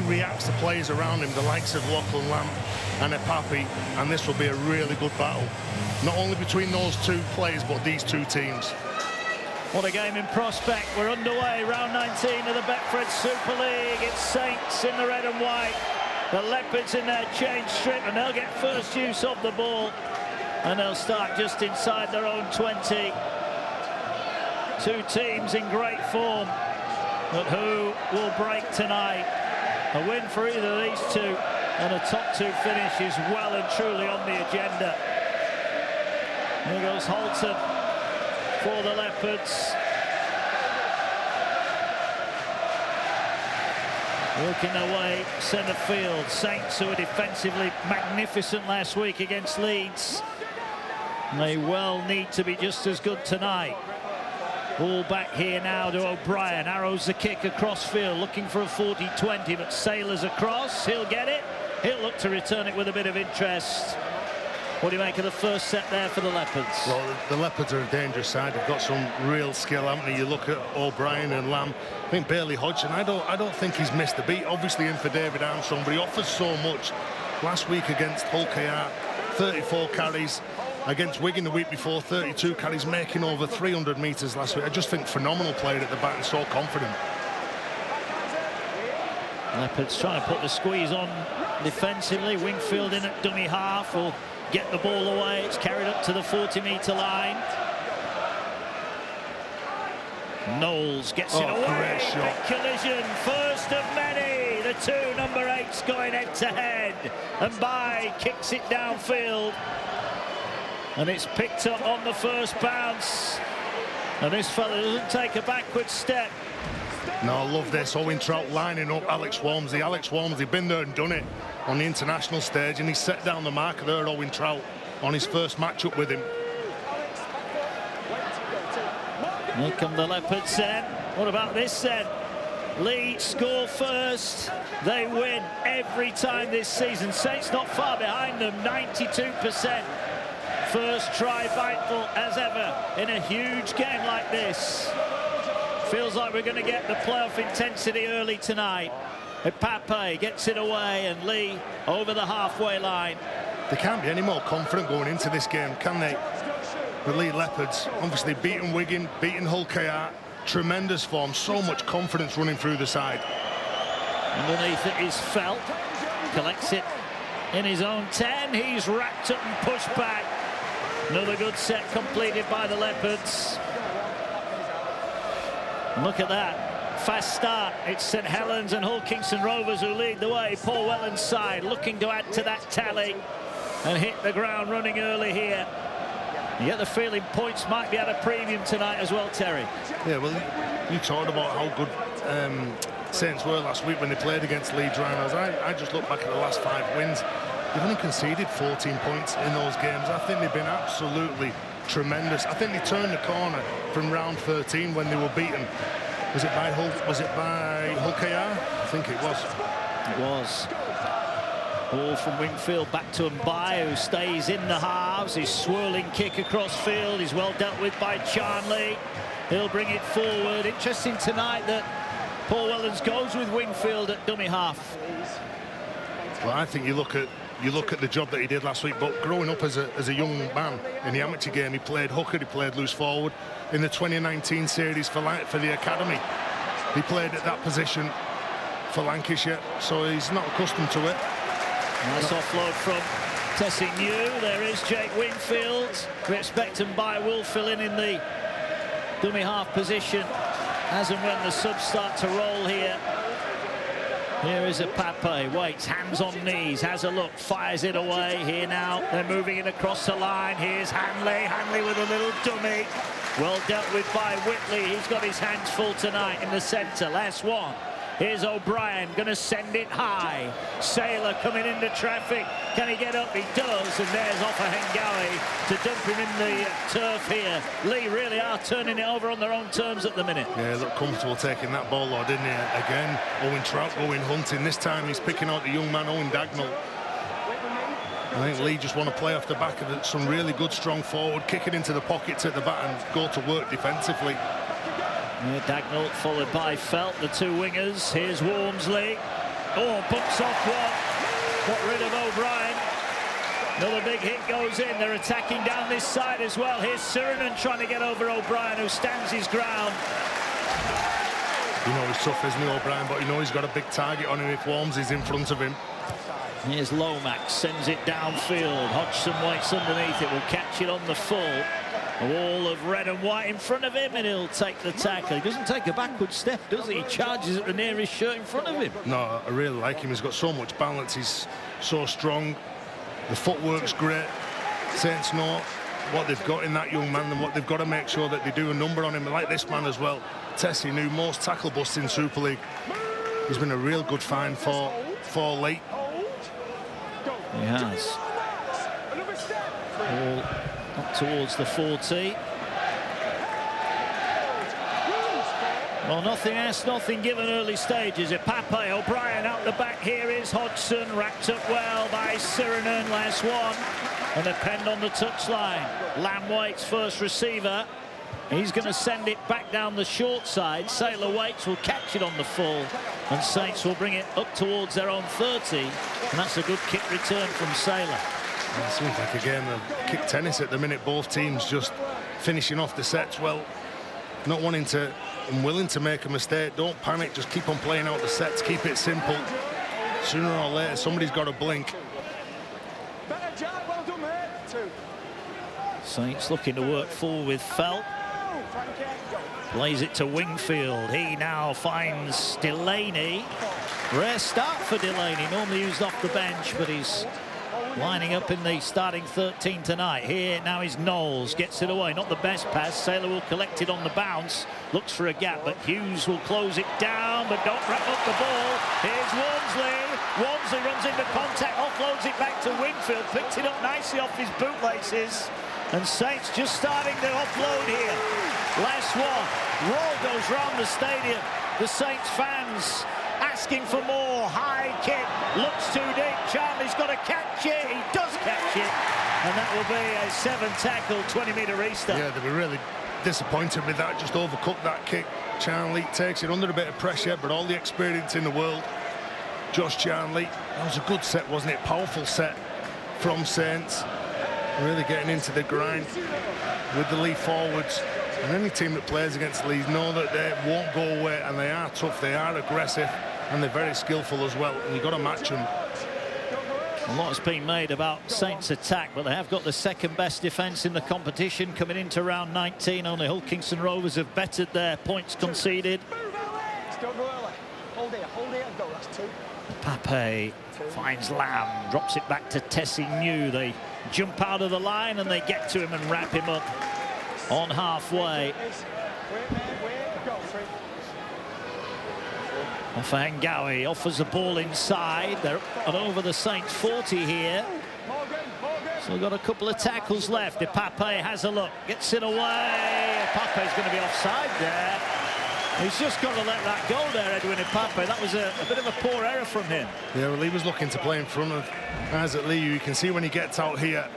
reacts to players around him, the likes of Lachlan Lamb and Epapi, and this will be a really good battle. Not only between those two players, but these two teams. What a game in prospect. We're underway, round 19 of the Betfred Super League. It's Saints in the red and white, the Leopards in their change strip, and they'll get first use of the ball. And they'll start just inside their own 20. Two teams in great form. But who will break tonight? A win for either of these two, and a top two finish is well and truly on the agenda. Here goes Holton for the Leopards. Working their way centre field. Saints, who were defensively magnificent last week against Leeds, they well need to be just as good tonight. Ball back here now to O'Brien. Arrows the kick across field, looking for a 40-20, but Sailors across. He'll get it. He'll look to return it with a bit of interest. What do you make of the first set there for the Leopards? Well, the Leopards are a dangerous side. They've got some real skill, haven't they? You look at O'Brien and Lamb. I think Bailey Hodgson, I don't think he's missed a beat. Obviously in for David Armstrong, but he offers so much. Last week against Hull KR, 34 carries. Against Wigan the week before, 32 carries, making over 300 metres last week. I just think phenomenal player at the back and so confident. Leopards trying to put the squeeze on defensively. Wingfield in at dummy half will get the ball away. It's carried up to the 40-metre line. Knowles gets it away. Big collision, first of many. The two number 8s going head-to-head. And Bai kicks it downfield. And it's picked up on the first bounce. And this fella doesn't take a backward step. No, I love this. Owen Trout lining up Alex Walmsley. Alex Walmsley been there and done it on the international stage, and he set down the marker there, Owen Trout, on his first matchup with him. Here come the Leopards then. What about this then? Leigh score first. They win every time this season. Saints not far behind them, 92%. First try vital as ever in a huge game like this. Feels like we're going to get the playoff intensity early tonight. Epapi gets it away, and Leigh over the halfway line. They can't be any more confident going into this game, can they? The Leigh Leopards, obviously beating Wigan, beating Hull KR, tremendous form, so much confidence running through the side. Underneath it is Felt, collects it in his own 10. He's wrapped up and pushed back. Another good set completed by the Leopards. Look at that. Fast start. It's St Helens and Hull Kingston Rovers who lead the way. Paul Whelan's side looking to add to that tally and hit the ground running early here. You get the feeling points might be at a premium tonight as well, Terry. Yeah, well, you talked about how good Saints were last week when they played against Leeds Rhinos. I just look back at the last 5 wins. They've only conceded 14 points in those games. I think they've been absolutely tremendous. I think they turned the corner from round 13 when they were beaten. Was it by Hull KR? I think it was. It was. Ball from Wingfield back to Mbai, who stays in the halves. His swirling kick across field is well dealt with by Charnley. He'll bring it forward. Interesting tonight that Paul Wellens goes with Wingfield at dummy half. Well, I think you look at the job that he did last week, but growing up as a young man in the amateur game, he played hooker, he played loose forward. In the 2019 series for the academy, he played at that position for Lancashire, so he's not accustomed to it. Nice offload from Tessie New. There is Jake Wingfield. We expect him by will fill in the dummy half position as and when the subs start to roll here. Here is Epapi, waits, hands on knees, has a look, fires it away. Here now, they're moving it across the line. Here's Hanley with a little dummy. Well dealt with by Whitley. He's got his hands full tonight in the centre. Last one. Here's O'Brien, going to send it high. Sailor coming into traffic. Can he get up? He does, and there's Offa Hengawi to dump him in the turf here. Leigh really are turning it over on their own terms at the minute. Yeah, look comfortable taking that ball, though, didn't he? Again, Owen Trout going hunting. This time he's picking out the young man, Owen Dagnall. I think Leigh just want to play off the back of it. Some really good, strong forward, kick it into the pockets at the back and go to work defensively. Yeah, Dagnall followed by Felt, the two wingers. Here's Walmsley. Oh, bumps off one. Got rid of O'Brien. Another big hit goes in. They're attacking down this side as well. Here's Sirinen trying to get over O'Brien, who stands his ground. You know he's tough, isn't he, O'Brien? But you know he's got a big target on him if Worms is in front of him. Here's Lomax, sends it downfield. Hodgson waits underneath it, will catch it on the full. A wall of red and white in front of him, and he'll take the tackle. He doesn't take a backward step, does he? He charges at the nearest shirt in front of him. No, I really like him. He's got so much balance. He's so strong. The footwork's great. Saints know what they've got in that young man and what they've got to make sure that they do a number on him. Like this man as well, Tessie, new most tackle busts in Super League. He's been a real good find for Leigh. He has. All up towards the 40. Well, nothing asked, nothing given early stages. Pape, O'Brien out the back. Here is Hodgson, wrapped up well by Sirinen, last one. And they're penned on the touchline. Lamb waits, first receiver. He's going to send it back down the short side. Sailor waits, will catch it on the full. And Saints will bring it up towards their own 30. And that's a good kick return from Sailor. It seems like a game of kick tennis at the minute. Both teams just finishing off the sets well, not wanting to and willing to make a mistake. Don't panic, just keep on playing out the sets, keep it simple. Sooner or later somebody's got to blink. Saints looking to work full with Felt. Plays it to Wingfield. He now finds Delaney. Rare start for Delaney, normally used off the bench, but he's lining up in the starting 13 tonight. Here now is Knowles, gets it away, not the best pass. Sailor will collect it on the bounce, looks for a gap, but Hughes will close it down, but don't wrap up the ball. Here's Wormsley. Wormsley runs into contact, offloads it back to Wingfield, picks it up nicely off his bootlaces. And Saints just starting to offload here. Last one. Roll goes round the stadium. The Saints fans asking for more. High kick, looks too deep. Charlie's got to catch it. He does catch it. And that will be a 7-tackle, 20-metre restart. Yeah, they were really disappointed with that. Just overcooked that kick. Charlie takes it under a bit of pressure, but all the experience in the world. Josh Charlie, that was a good set, wasn't it? Powerful set from Saints. Really getting into the grind with the Leigh forwards. And any team that plays against Leigh know that they won't go away, and they are tough, they are aggressive, and they're very skillful as well. And you've got to match them. A lot has been made about Saints' attack, but they have got the second best defence in the competition coming into round 19. Only Hull Kingston Rovers have bettered their points conceded. Pape finds Lamb, drops it back to Tessie New. They jump out of the line and they get to him and wrap him up on halfway. Ofahengawi offers the ball inside. They're up over the Saints 40 here. So we've got a couple of tackles left. Pape has a look, gets it away. Pape's going to be offside there. He's just got to let that go there, Edwin Pape. That was a bit of a poor error from him. Yeah, well, he was looking to play in front of Isaac Leigh. You can see when he gets out here,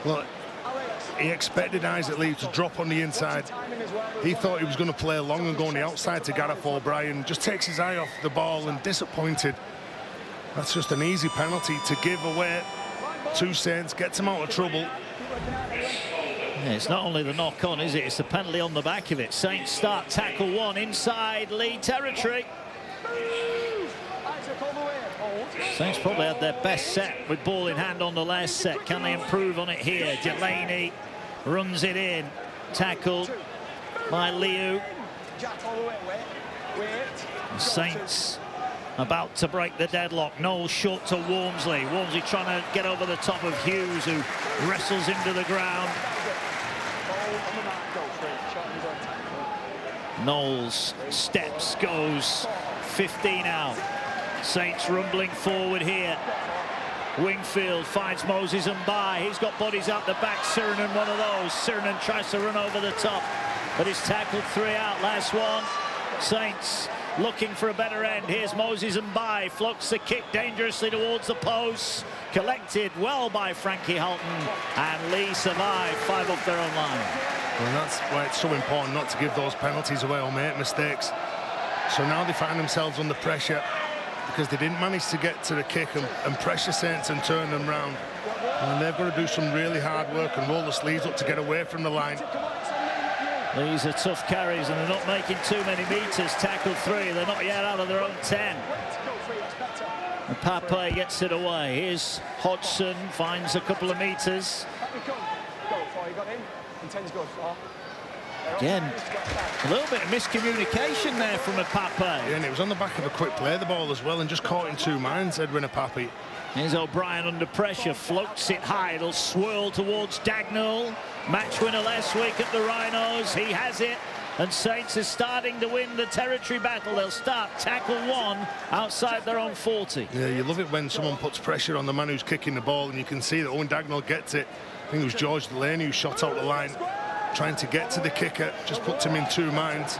look, he expected Isaac Leigh to drop on the inside. He thought he was going to play long and go on the outside to Gareth O'Brien. Just takes his eye off the ball and disappointed. That's just an easy penalty to give away to Saints, gets him out of trouble. Yeah, it's not only the knock-on, is it? It's the penalty on the back of it. Saints start tackle one inside Leigh territory. Saints probably had their best set with ball in hand on the last set. Can they improve on it here? Delaney runs it in. Tackled by Liu. Saints about to break the deadlock. Knowles short to Wormsley. Wormsley trying to get over the top of Hughes, who wrestles him to the ground. Knowles steps, goes 15 out. Saints rumbling forward here. Wingfield finds Moses and by. He's got bodies out the back. Sirinen, one of those. Sirinen tries to run over the top, but he's tackled 3 out. Last one. Saints looking for a better end. Here's Moses and by. Floats the kick dangerously towards the post. Collected well by Frankie Halton. And Leigh survive. 5 off their own line. And that's why it's so important not to give those penalties away or make mistakes. So now they find themselves under pressure. because they didn't manage to get to the kick and pressure Saints and turn them round. And they've got to do some really hard work and roll the sleeves up to get away from the line. These are tough carries, and they're not making too many meters. Tackle 3, they're not yet out of their own 10. And Pape gets it away. Here's Hodgson, finds a couple of meters. Again, a little bit of miscommunication there from Pape. Yeah, and it was on the back of a quick play, the ball as well, and just caught in two minds, Edwin Pape. Here's O'Brien under pressure, floats it high, it'll swirl towards Dagnall. Match winner last week at the Rhinos, he has it. And Saints is starting to win the territory battle. They'll start tackle 1 outside their own 40. Yeah, you love it when someone puts pressure on the man who's kicking the ball, and you can see that Owen Dagnall gets it. I think it was George Delaney who shot out the line, trying to get to the kicker, just puts him in two minds.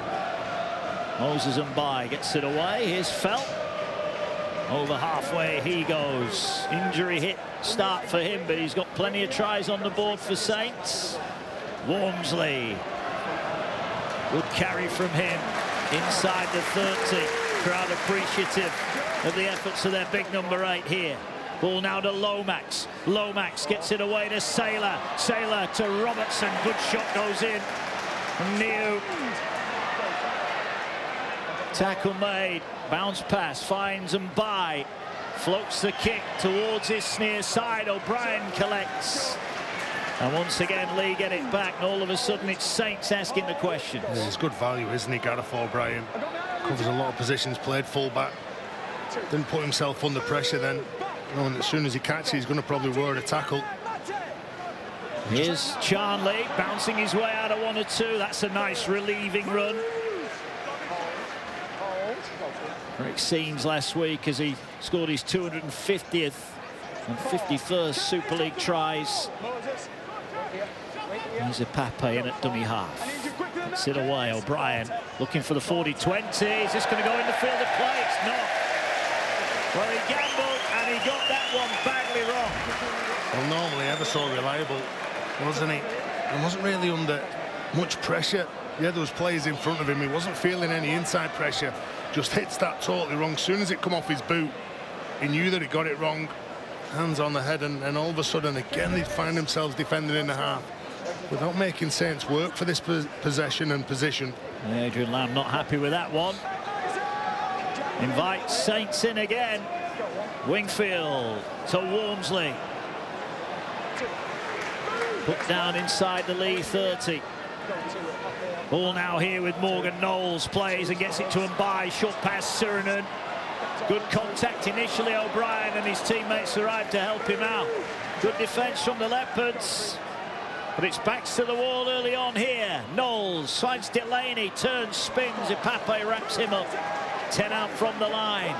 Moses and By gets it away. Here's Felt. Over halfway he goes. Injury hit start for him, but he's got plenty of tries on the board for Saints. Wormsley. Good carry from him inside the 30. Crowd appreciative of the efforts of their big number 8 here. Ball now to Lomax. Lomax gets it away to Saylor. Saylor to Robertson. Good shot goes in. New. Tackle made. Bounce pass. Finds and by. Floats the kick towards his near side. O'Brien collects. And once again, Leigh get it back, and all of a sudden it's Saints asking the questions. Yeah, it's good value, isn't he, Gareth O'Brien? Covers a lot of positions, played full-back. Didn't put himself under pressure then, knowing that as soon as he catches, he's going to probably word a tackle. Here's Charnley, bouncing his way out of 1 or 2. That's a nice relieving run. Rick Seams last week as he scored his 250th and 51st Super League tries. Here's a Pape in at dummy half. Gets it away. O'Brien looking for the 40-20. Is this going to go in the field of play? It's not. Well, he gambled and he got that one badly wrong. Well, normally ever so reliable, wasn't he? He wasn't really under much pressure. Yeah, there was players in front of him. He wasn't feeling any inside pressure. Just hits that totally wrong. As soon as it come off his boot, he knew that he got it wrong. Hands on the head, and all of a sudden again they find themselves defending in the half without making Saints work for this possession and position. Adrian Lamb not happy with that one. Invites Saints in again. Wingfield to Wormsley. Put down inside the Leigh 30. Ball now here with Morgan Knowles. Plays and gets it to Mbai. Short pass Sirinen. Good contact initially. O'Brien and his teammates arrived to help him out. Good defence from the Leopards. But it's backs to the wall early on here. Knowles finds Delaney. Turns, spins. Pape wraps him up. 10 out from the line.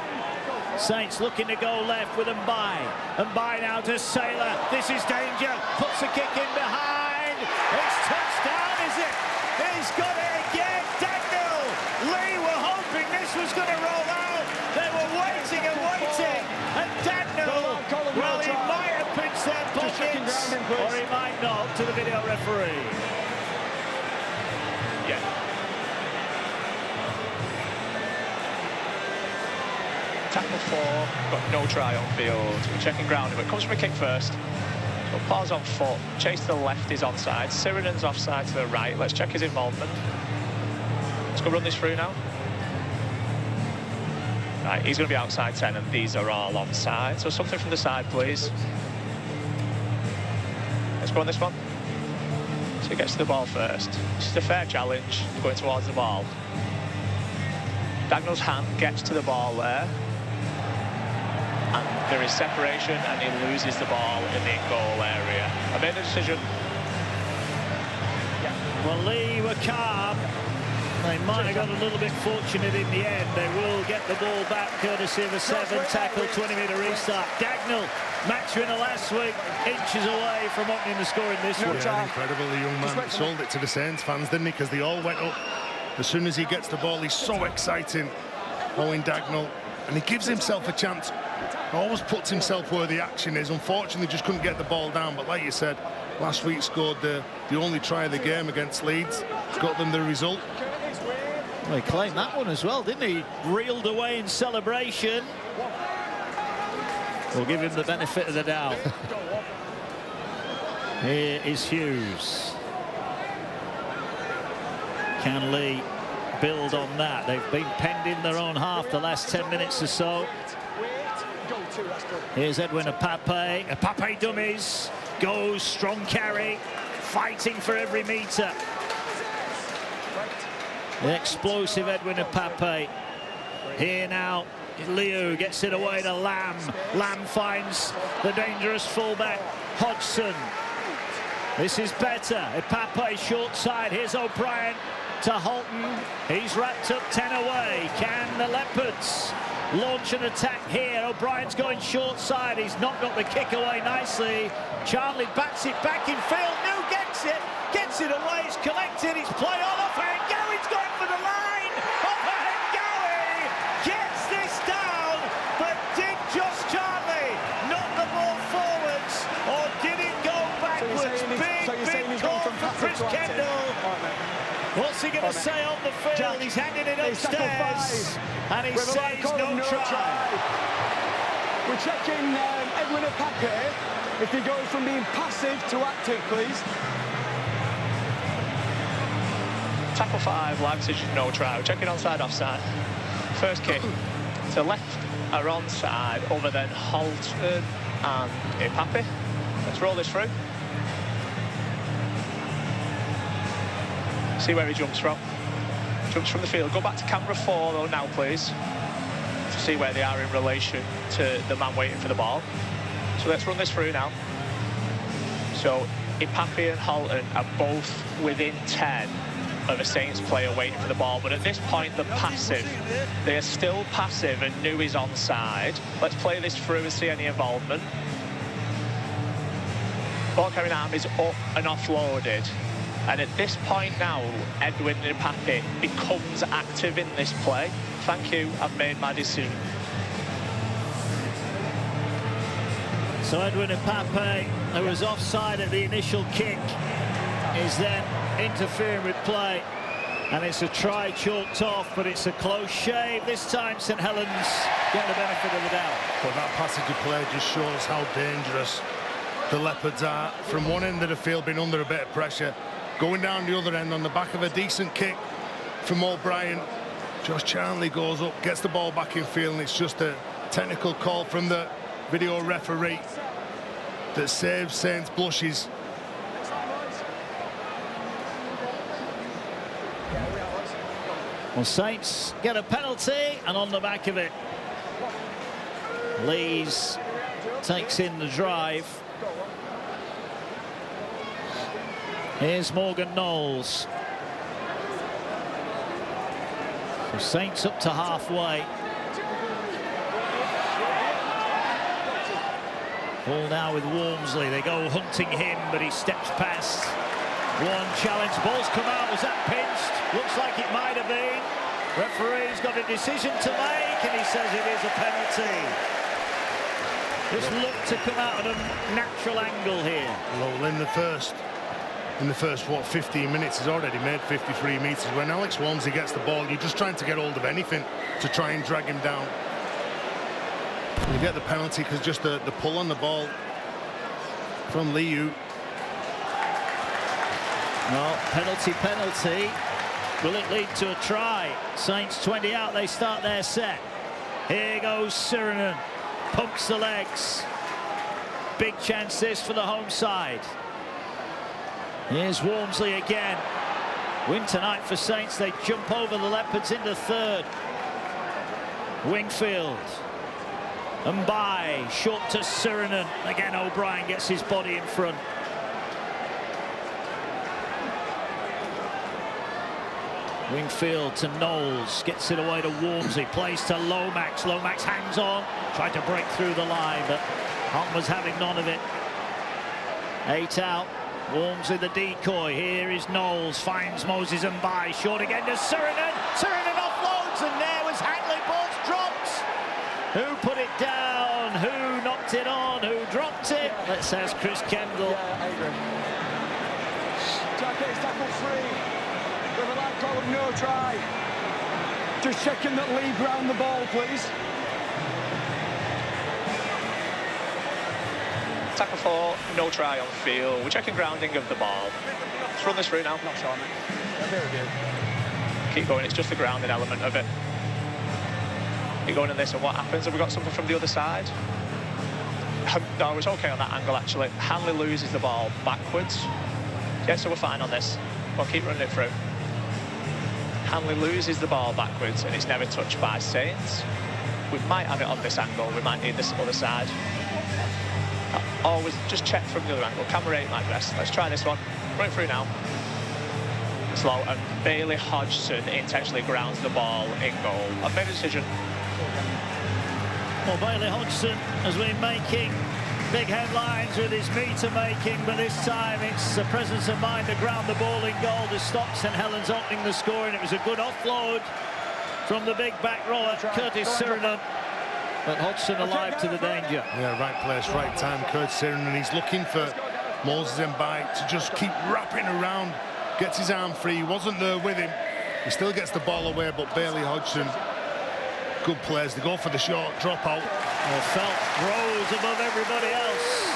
Saints looking to go left with Mbai. Mbai now to Saylor. This is danger. Puts a kick in behind. It's touchdown, is it? He's got it again. Dagnall. Leigh were hoping this was going to roll out. They were waiting and waiting. And Dagnall, well, he might have pinched their pockets, or he might not, to the video referee. Yeah. Tackle 4, got no try on field. We're checking ground, but it comes from a kick first. So pause on foot, chase to the left is onside. Sirenen's offside to the right. Let's check his involvement. Let's go run this through now. Right, he's going to be outside 10, and these are all onside. So something from the side, please. Let's go on this one. So he gets to the ball first. This is a fair challenge, going towards the ball. Dagnall's hand gets to the ball there. And there is separation, and he loses the ball in the goal area. I made a decision. Yeah. Well, Leigh were calm. They might have got a little bit fortunate in the end. They will get the ball back courtesy of a 7-tackle, 20-metre restart. Dagnall, match winner last week, inches away from opening the score in this one. Yeah, incredible, the young man. Sold it to the Saints fans, didn't he? Because they all went up. As soon as he gets the ball, he's so exciting, Owen Dagnall. And he gives himself a chance. Always puts himself where the action is. Unfortunately, just couldn't get the ball down. But like you said, last week scored the only try of the game against Leeds. Got them the result. Well, he claimed that one as well, didn't he? Reeled away in celebration. We'll give him the benefit of the doubt. Here is Hughes. Can Leigh build on that? They've been penned in their own half the last 10 minutes or so. Here's Edwin Apape. Apape dummies. Goes, strong carry. Fighting for every metre. The explosive Edwin Apape. Here now, Leigh gets it away to Lamb. Lamb finds the dangerous fullback, Hodgson. This is better. Apape short side. Here's O'Brien to Holton. He's wrapped up 10 away. Can the Leopards launch an attack here? O'Brien's going short side. He's not got the kick away nicely. Charlie bats it back in field. New gets it away. It's collected. It's play on off Hengawi's going for the line. Off Hengawi gets this down, but did just Charlie knock the ball forwards, or did it go backwards? Big call from Chris Kendall. What's he going to say on the field? Jack, he's handing it upstairs, and he says no try. We're checking Edwin Apape. If he goes from being passive to active, please. Tackle 5, Leipzig, no try. We're checking onside, offside. First kick to left or onside, other than Holton and Apape. Let's roll this through. See where he jumps from. Jumps from the field. Go back to camera 4 though now, please, to see where they are in relation to the man waiting for the ball. So let's run this through now. So Apape and Holton are both within 10 of a Saints player waiting for the ball, but at this point they're passive. They are still passive, and New is onside. Let's play this through and see any involvement. Ball carrying arm is up and offloaded. And at this point now, Edwin Apape becomes active in this play. Thank you, I've made my decision. So Edwin Apape, who was offside at the initial kick, is then interfering with play. And it's a try chalked off, but it's a close shave. This time St Helens get the benefit of the doubt. But that passage of play just shows how dangerous the Leopards are. From one end of the field, being under a bit of pressure, going down the other end on the back of a decent kick from O'Brien. Josh Charnley goes up, gets the ball back in field, and it's just a technical call from the video referee that saves Saints blushes. Well, Saints get a penalty, and on the back of it, Lees takes in the drive. Here's Morgan Knowles. So Saints up to halfway. Ball now with Walmsley. They go hunting him, but he steps past. One challenge. Ball's come out. Was that pinched? Looks like it might have been. Referee's got a decision to make, and he says it is a penalty. This looked to come out at a natural angle here. Well, in the first, what, 15 minutes, he's already made 53 metres. When Alex Walmsley gets the ball, you're just trying to get hold of anything to try and drag him down. You get the penalty because just the pull on the ball from Leigh. Well, penalty. Will it lead to a try? Saints 20 out, they start their set. Here goes Sirinen. Pumps the legs. Big chance this for the home side. Here's Walmsley again. Win tonight for Saints. They jump over the Leopards into third. Wingfield. And by short to Sirinen. Again, O'Brien gets his body in front. Wingfield to Knowles, gets it away to Walmsley, plays to Lomax. Lomax hangs on, tried to break through the line, but Hunt was having none of it. 8 out, Walmsley the decoy. Here is Knowles, finds Moses and by, short again to Sirinen. Sirinen offloads, and there was Hatley. Ball's dropped. Who put it down? Who knocked it on? Who dropped it? Let's ask Chris Kendall. Yeah, I agree. Jack, it's tackle 3. With a light call of no try. Just checking that Leigh ground the ball, please. tackle 4, no try on field. We're checking grounding of the ball. Let's run this through now. Not sure, mate. Keep going, it's just the grounding element of it. Keep going in this, and what happens? Have we got something from the other side? No, it's okay on that angle, actually. Hanley loses the ball backwards. Yeah, so we're fine on this. We'll keep running it through. Hanley loses the ball backwards, and it's never touched by Saints. We might have it on this angle. We might need this other side. Always just check from the other angle. Camera 8 might best. Let's try this one. Run it through now. Slow, and Bailey Hodgson intentionally grounds the ball in goal. I've made a decision. Well, Bailey Hodgson has been making big headlines with his meter making, but this time it's the presence of mind to ground the ball in goal to stop St Helens opening the score, and it was a good offload from the big back rower, Curtis Sirenen. But Hodgson alive to the danger. Yeah, right place, right time, Curtis Sirenen. He's looking for Moses Mbai to just keep wrapping around, gets his arm free. He wasn't there with him. He still gets the ball away, but Bailey Hodgson, good players. They go for the short dropout. Well, Felt rose above everybody else,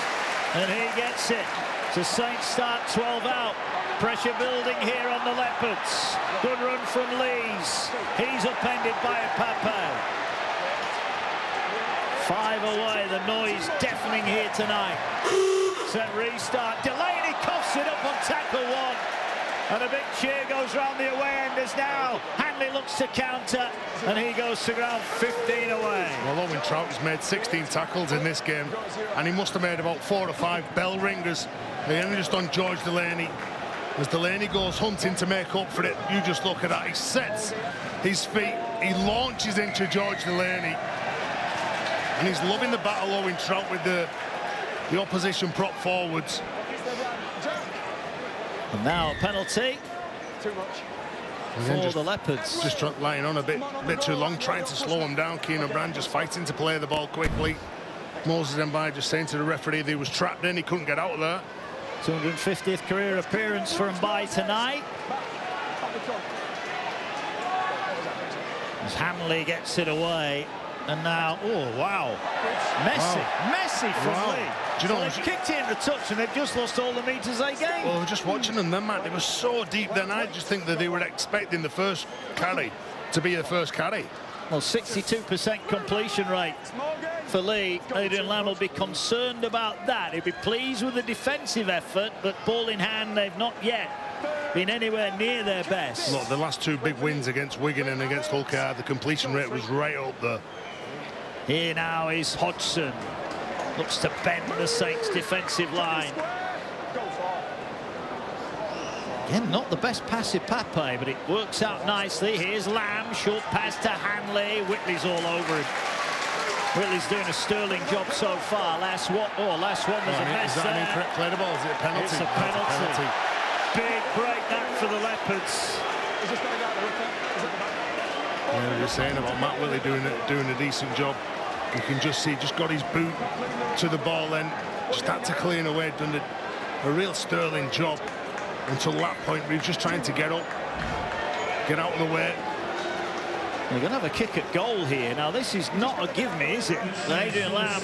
and he gets it. So Saints start 12 out. Pressure building here on the Leopards. Good run from Lees. He's upended by a Pape. 5 away. The noise deafening here tonight. Set restart. Delaney coughs it up on tackle 1. And a big cheer goes round the away enders now. Hanley looks to counter, and he goes to ground 15 away. Well, Owen Trout has made 16 tackles in this game, and he must have made about 4 or 5 bell ringers. They only just on George Delaney. As Delaney goes hunting to make up for it, you just look at that. He sets his feet, he launches into George Delaney, and he's loving the battle, Owen Trout, with the opposition prop forwards. And now a penalty Too much. for the Leopards. Just lying on a bit too long, trying to slow him down. Keane O'Brien just fighting to play the ball quickly. Moses Mbai just saying to the referee that he was trapped in, he couldn't get out of there. 250th career appearance for Mbai tonight. As Hanley gets it away. And now, oh, wow. Messi from Leigh. Do you know, they've kicked it in the touch, and they've just lost all the metres they gained. Well, just watching them then, Matt, they were so deep then. I just think that they were expecting the first carry to be the first carry. Well, 62% completion rate for Leigh. Adrian Lamb will be concerned about that. He'll be pleased with the defensive effort, but ball in hand, they've not yet been anywhere near their best. Look, the last 2 big wins against Wigan and against Hull KR, the completion rate was right up there. Here now is Hodgson. Looks to bend the Saints defensive line. Again, not the best passive Pape, but it works out nicely. Here's Lamb, short pass to Hanley. Whitley's all over him. Whitley's doing a sterling job so far. Last one was a mess there. Is that an there. incorrect play the ball? Is it a penalty? It's a penalty. Big break that for the Leopards. Yeah, we were saying about Matt Whitley doing a decent job. You can just see, just got his boot to the ball then, just tactically in a way done a real sterling job until that point. We were just trying to get up, get out of the way. They're going to have a kick at goal here. Now, this is not a give-me, is it? Adrian Lamb,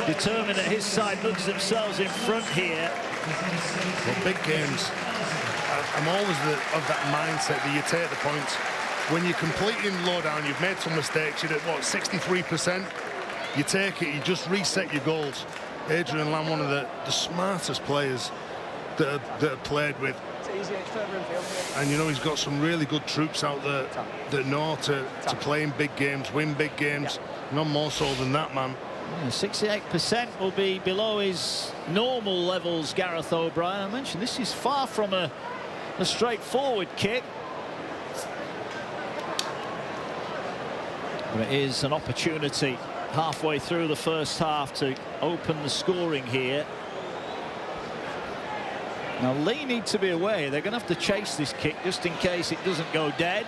determined that his side looks themselves in front here. Well, big games, I'm always of that mindset that you take the points. When you're completing low down, you've made some mistakes, you're at, what, 63%? You take it, you just reset your goals. Adrian Lamb, one of the smartest players that have played with. And, you know, he's got some really good troops out there that know to play in big games, win big games. None more so than that, man. Yeah, 68% will be below his normal levels, Gareth O'Brien. I mentioned this is far from a straightforward kick. But it is an opportunity halfway through the first half to open the scoring here. Now, Leigh need to be aware. They're going to have to chase this kick just in case it doesn't go dead.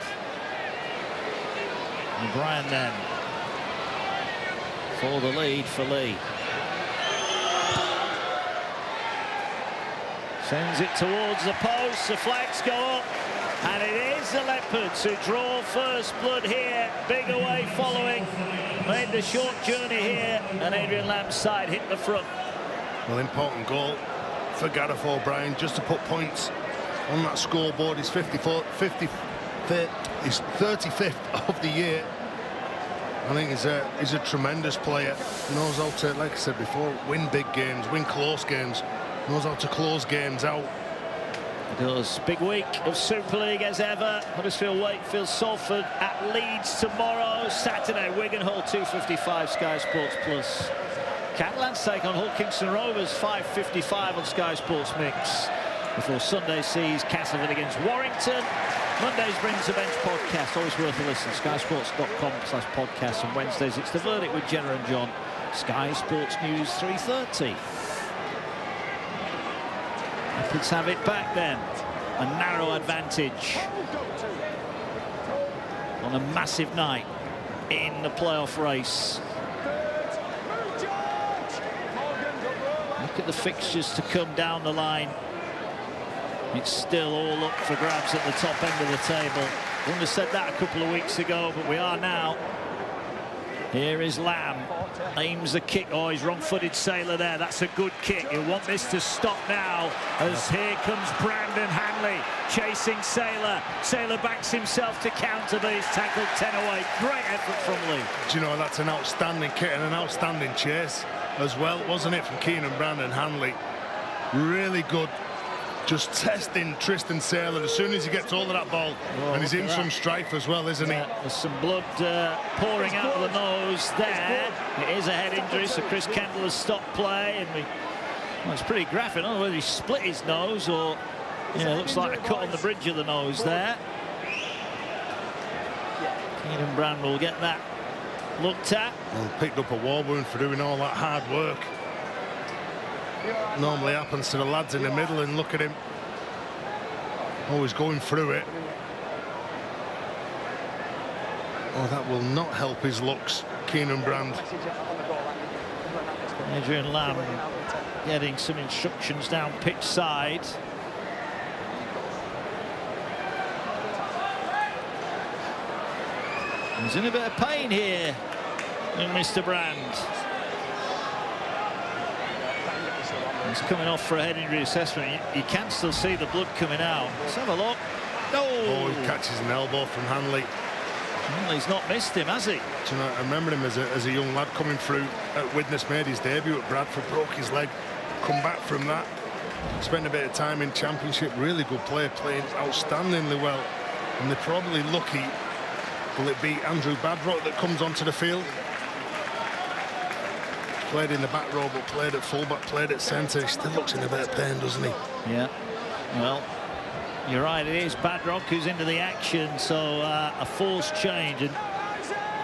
O'Brien then for the lead for Leigh. Sends it towards the post. The flags go up. And it is the Leopards who draw first blood here. Big away following. Made the short journey here. And Adrian Lamb's side hit the front. Well, important goal for Gareth O'Brien just to put points on that scoreboard. He's 35th of the year. I think he's a tremendous player. He knows how to, like I said before, win big games, win close games, knows how to close games out. It does. Big week of Super League as ever. Huddersfield, Wakefield, Salford at Leeds tomorrow. Saturday, Wigan, Hull, 2:55 Sky Sports Plus. Catalans take on Hull Kingston Rovers, 5:55 on Sky Sports Mix. Before Sunday sees Castleford against Warrington. Mondays brings the Bench podcast, always worth a listen. Skysports.com/podcast. And Wednesdays it's The Verdict with Jenna and John. Sky Sports News 3:30. Let's have it back then. A narrow advantage on a massive night in the playoff race. Look at the fixtures to come down the line. It's still all up for grabs at the top end of the table. Wouldn't have said that a couple of weeks ago, but we are now. Here is Lamb. Aims the kick. Oh, he's wrong-footed Sailor there. That's a good kick. You want this to stop now, as here comes Brandon Hanley chasing Sailor. Sailor backs himself to counter, but he's tackled 10 away. Great effort from Leigh. Do you know, that's an outstanding kick and an outstanding chase as well, wasn't it, from Keenan Brandon Hanley? Really good. Just testing Tristan Sailor as soon as he gets hold of that ball. And he's in some strife as well, isn't he? There's some blood pouring out of the nose there. It is a head injury, so Chris Kendall has stopped play. And well, it's pretty graphic. I don't know whether he split his nose or, it looks like a cut on the bridge of the nose there. Keenan Brand will get that looked at. Well, picked up a war wound for doing all that hard work. Normally happens to the lads in the middle, and look at him, always going through it. Oh, that will not help his looks, Keenan Brand. Adrian Lamb getting some instructions down pitch side. He's in a bit of pain here, Mr. Brand. He's coming off for a head injury assessment. You can still see the blood coming out. Let's have a look. Oh, he catches an elbow from Hanley. Hanley's not missed him, has he? Do you know, I remember him as a young lad coming through at Widnes, made his debut at Bradford, broke his leg, come back from that, spent a bit of time in Championship. Really good player, playing outstandingly well. And they're probably lucky. Will it be Andrew Badrock that comes onto the field? Played in the back row, but played at fullback, played at centre. He still looks in a bit of pain, doesn't he? Yeah. Well, you're right. It is Badrock who's into the action, so a forced change. And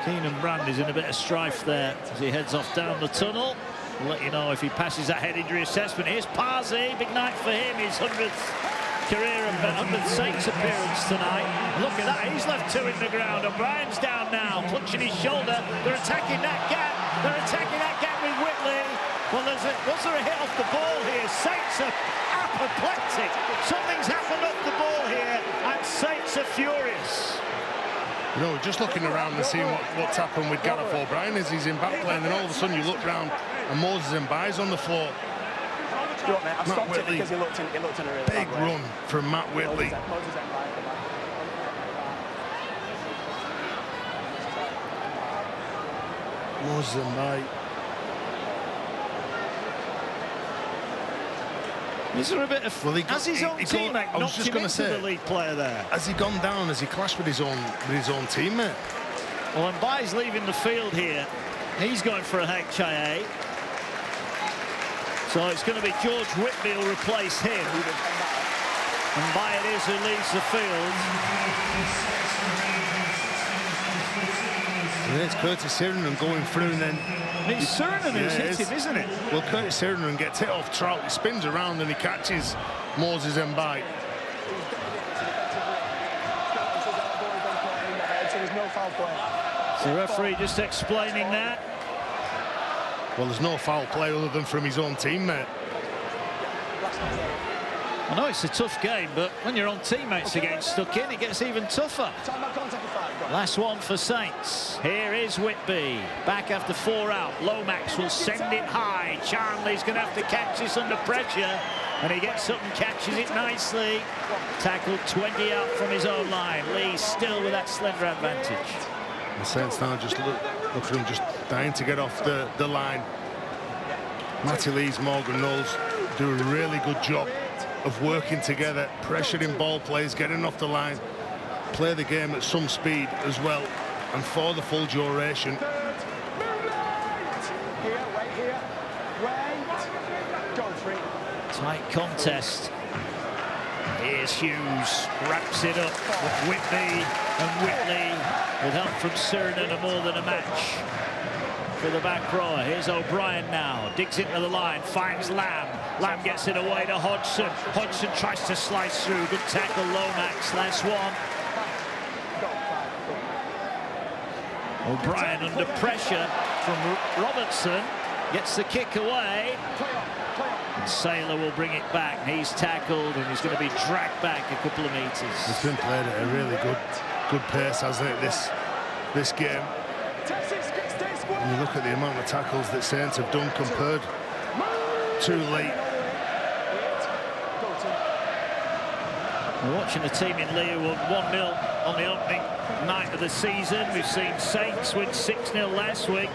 Keenan Brand is in a bit of strife there as he heads off down the tunnel. We'll let you know if he passes that head injury assessment. Here's Parsi. Big night for him. His 100th career and 100th Saints appearance tonight. Look at that. He's left two in the ground. O'Brien's down now, clutching his shoulder. They're attacking that gap. They're attacking that gap with Whitley. Well, was there a hit off the ball here? Saints are apoplectic. Something's happened off the ball here, and Saints are furious. You know, just looking around and seeing what's happened with Gareth O'Brien as he's in back play, and then all of a sudden you look round and Moses Mbai's on the floor. Matt Whitley, because he looked in a really big run from Matt Whitley. Moses Mbai. Is there a bit of... Well, has his own teammate knocked him into the lead player there? Has he gone down? Has he clashed with his own teammate? Well, Mbai's leaving the field here. He's going for a HIA. So it's going to be George Whitby who'll replace him. And Mbai it is who leaves the field. And it's Curtis Sirenen going through, and then... It's Sirenen who's hit him, isn't it? Well, Curtis Sirenen gets hit off Trout. He spins around and he catches Moses Mbai. So the referee just explaining that. Well, there's no foul play other than from his own teammate. I know it's a tough game, but when your own teammates are getting stuck in, it gets even tougher. Last one for Saints. Here is Whitby. Back after 4 out. Lomax will send it high. Charnley's going to have to catch this under pressure. And he gets up and catches it nicely. Tackled 20 out from his own line. Leigh still with that slender advantage. The Saints now just look at him just dying to get off the line. Matty Lees, Morgan Knowles do a really good job of working together, pressuring ball plays, getting off the line, play the game at some speed as well, and for the full duration. Tight contest. Here's Hughes, wraps it up with Whitby and Whitley, with help from Sirinen, and more than a match for the back row. Here's O'Brien now, digs into the line, finds Lamb. Lamb gets it away to Hodgson. Hodgson tries to slice through. Good tackle, Lomax. Last one. O'Brien under pressure from Robertson. Gets the kick away. And Saylor will bring it back. He's tackled and he's going to be dragged back a couple of meters. It's been played at a really good pace, hasn't it, this game? When you look at the amount of tackles that Saints have done compared to Leigh. We're watching the team in Leigh who won 1-0 on the opening night of the season. We've seen Saints win 6-0 last week.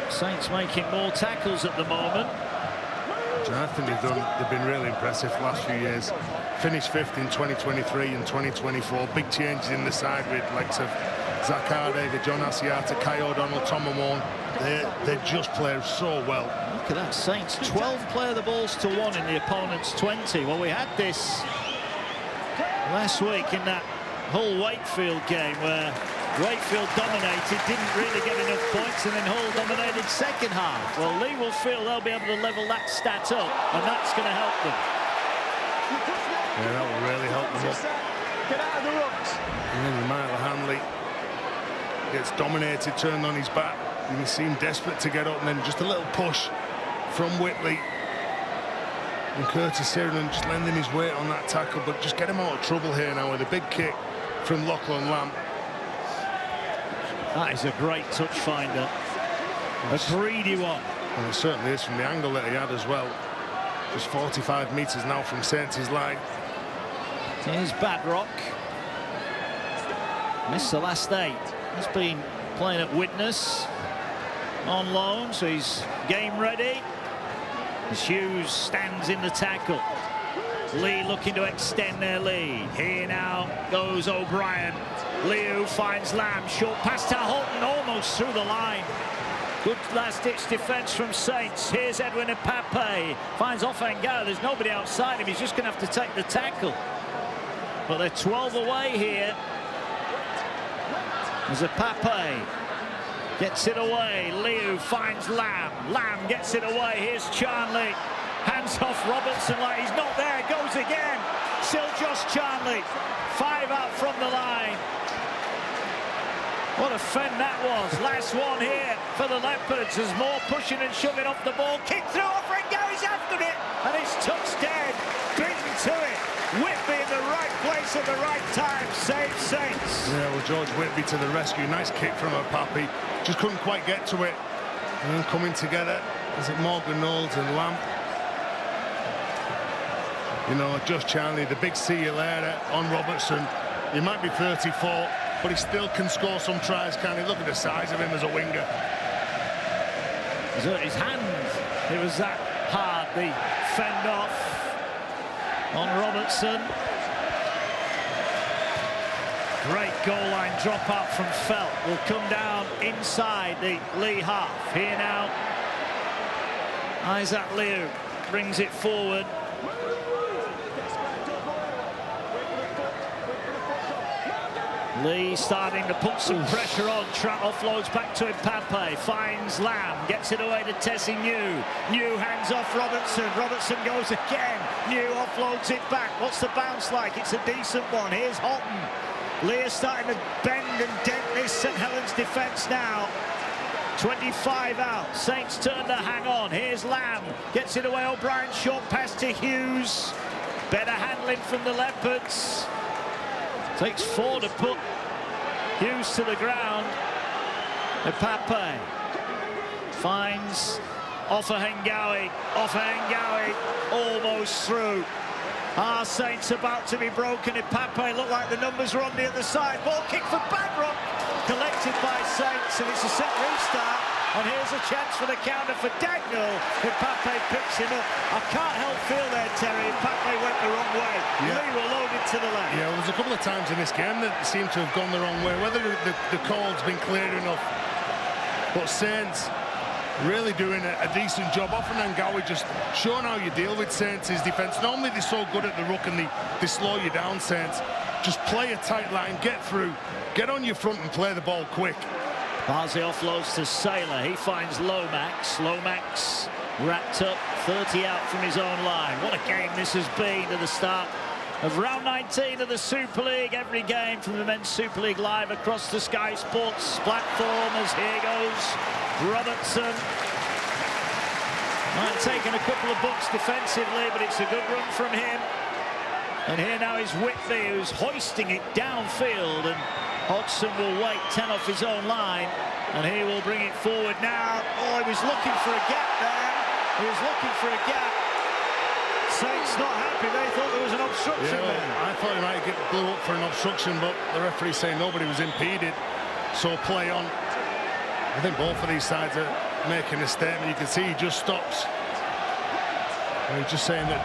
Saints making more tackles at the moment. I think they've been really impressive the last few years. Finished 5th in 2023 and 2024. Big changes in the side with likes of Zach David, John Asiata, Kai O'Donnell, Tom Amon. They just play so well. Look at that, Saints 12 play the balls to 1 in the opponent's 20. Well, we had this last week in that Hull Wakefield game where Wakefield dominated, didn't really get enough points, and then Hull dominated second half. Well, Leigh will feel they'll be able to level that stat up, and that's going to help them. Yeah, that will really help them up. Get out of the rucks. And then Michael Hanley gets dominated, turned on his back. You can see him desperate to get up, and then just a little push from Whitley. And Curtis Sirinen just lending his weight on that tackle, but just get him out of trouble here now with a big kick from Lachlan Lamb. That is a great touch finder. A greedy one. And it certainly is from the angle that he had as well. Just 45 metres now from Saints' line. Here's Badrock. Missed the last 8. He's been playing at Widnes on loan, so he's game ready. As Hughes stands in the tackle. Leigh looking to extend their lead. Here now goes O'Brien. Liu finds Lamb. Short pass to Holton, almost through the line. Good last-ditch defence from Saints. Here's Edwin Epape. Finds Offengar. There's nobody outside him. He's just going to have to take the tackle. But they're 12 away here. As Epape gets it away. Liu finds Lamb. Lamb gets it away. Here's Charnley. Hands off Robertson like he's not there. Goes again. Still Josh Charnley. 5 out from the line. What a fend that was. Last one here for the Leopards. There's more pushing and shoving off the ball. Kick through, Offengar is after it. And it's touched dead. Beaten to it. Whitby in the right place at the right time. Save Saints. Yeah, well, George Whitby to the rescue. Nice kick from Epape. Just couldn't quite get to it. And then coming together, is it Morgan Knowles and Lamb? You know, Josh Charnley, the big see you later on Robertson. He might be 34, but he still can score some tries, can he? Look at the size of him as a winger. His hand, it was that hard, the fend off on Robertson. Great goal line drop out from Felt. Will come down inside the Leigh half. Here now, Isaac Liu brings it forward. Leigh starting to put some pressure on. Trap offloads back to Epape. Finds Lamb. Gets it away to Tessie New. New hands off Robertson. Robertson goes again. New offloads it back. What's the bounce like? It's a decent one. Here's Houghton. Leigh is starting to bend and dent this St Helens defence now. 25 out. Saints turn to hang on. Here's Lamb. Gets it away. O'Brien short pass to Hughes. Better handling from the Leopards. Takes 4 to put Hughes to the ground. Epape finds Offahengawi. Offahengawi almost through. Our Saints about to be broken. Epape looked like the numbers were on the other side. Ball kick for Badrock. Collected by Saints, and it's a set restart. And here's a chance for the counter for Dagnall. Epape picks him up. I can't help feel there, Terry. Epape went the wrong way. Yeah. Leigh were loaded to the left. Yeah, well, there's a couple of times in this game that seem to have gone the wrong way. Whether the call's been clear enough. But Saints really doing a decent job. Offahengawi just showing how you deal with Saints' defence. Normally they're so good at the ruck and they slow you down, Saints. Just play a tight line, get through, get on your front and play the ball quick. Barzi offloads to Saylor. He finds Lomax. Lomax wrapped up, 30 out from his own line. What a game this has been at the start of round 19 of the Super League. Every game from the Men's Super League live across the Sky Sports platform. As here goes Robertson. Might have taken a couple of bumps defensively, but it's a good run from him. And here now is Whitby, who's hoisting it downfield, and Hodgson will wait 10 off his own line, and he will bring it forward now. Oh, he was looking for a gap there. He was looking for a gap. Saints not happy. They thought there was an obstruction there. I thought he might get blew up for an obstruction, but the referee saying nobody was impeded. So play on. I think both of these sides are making a statement. You can see he just stops. And he's just saying that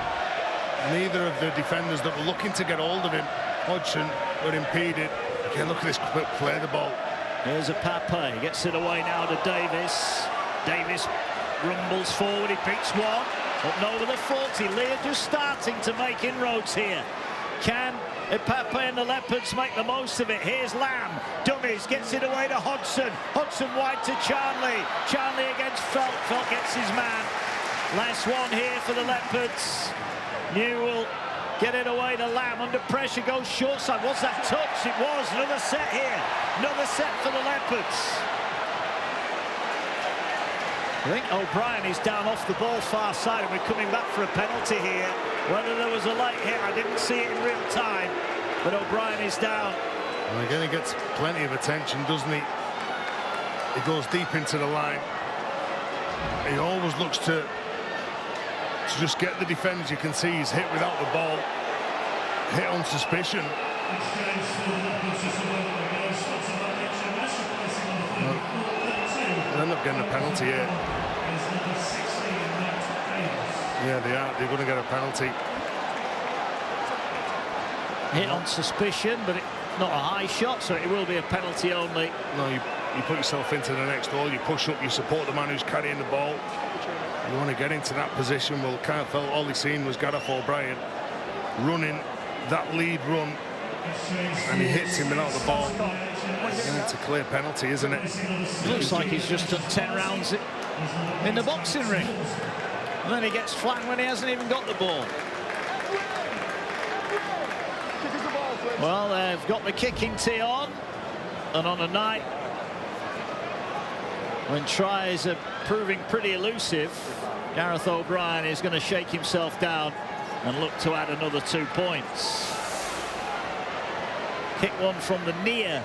neither of the defenders that were looking to get hold of him, Hodgson, were impeded. Again, look at this quick play the ball. Here's Epape. He gets it away now to Davis. Davis rumbles forward. He beats one. Up and over the 40. Leigh just starting to make inroads here. Can Epape and the Leopards make the most of it? Here's Lamb. Dummies. Gets it away to Hodgson. Hodgson wide to Charnley. Charnley against Felt. Felt gets his man. Last one here for the Leopards. Newell get it away to Lamb. Under pressure, goes short side. Was that touch? It was. Another set here. Another set for the Leopards. I think O'Brien is down off the ball far side, and we're coming back for a penalty here. Whether there was a late hit, I didn't see it in real time, but O'Brien is down. Well, again, he gets plenty of attention, doesn't he? He goes deep into the line. He always looks to just get the defenders. You can see he's hit without the ball, hit on suspicion. They end up getting a penalty here. Yeah, they are. They're going to get a penalty. Hit on suspicion, but not a high shot, so it will be a penalty only. No, you put yourself into the next hole, you push up, you support the man who's carrying the ball. You want to get into that position. Well, kind of felt all he seen was Gareth O'Brien running that lead run, and he hits him without the ball. And it's a clear penalty, isn't it? It looks like he's just done 10 rounds in the boxing ring. And then he gets flanked when he hasn't even got the ball. Well, they've got the kicking tee on. And on a night when tries are proving pretty elusive, Gareth O'Brien is going to shake himself down and look to add another 2 points. Kick one from the near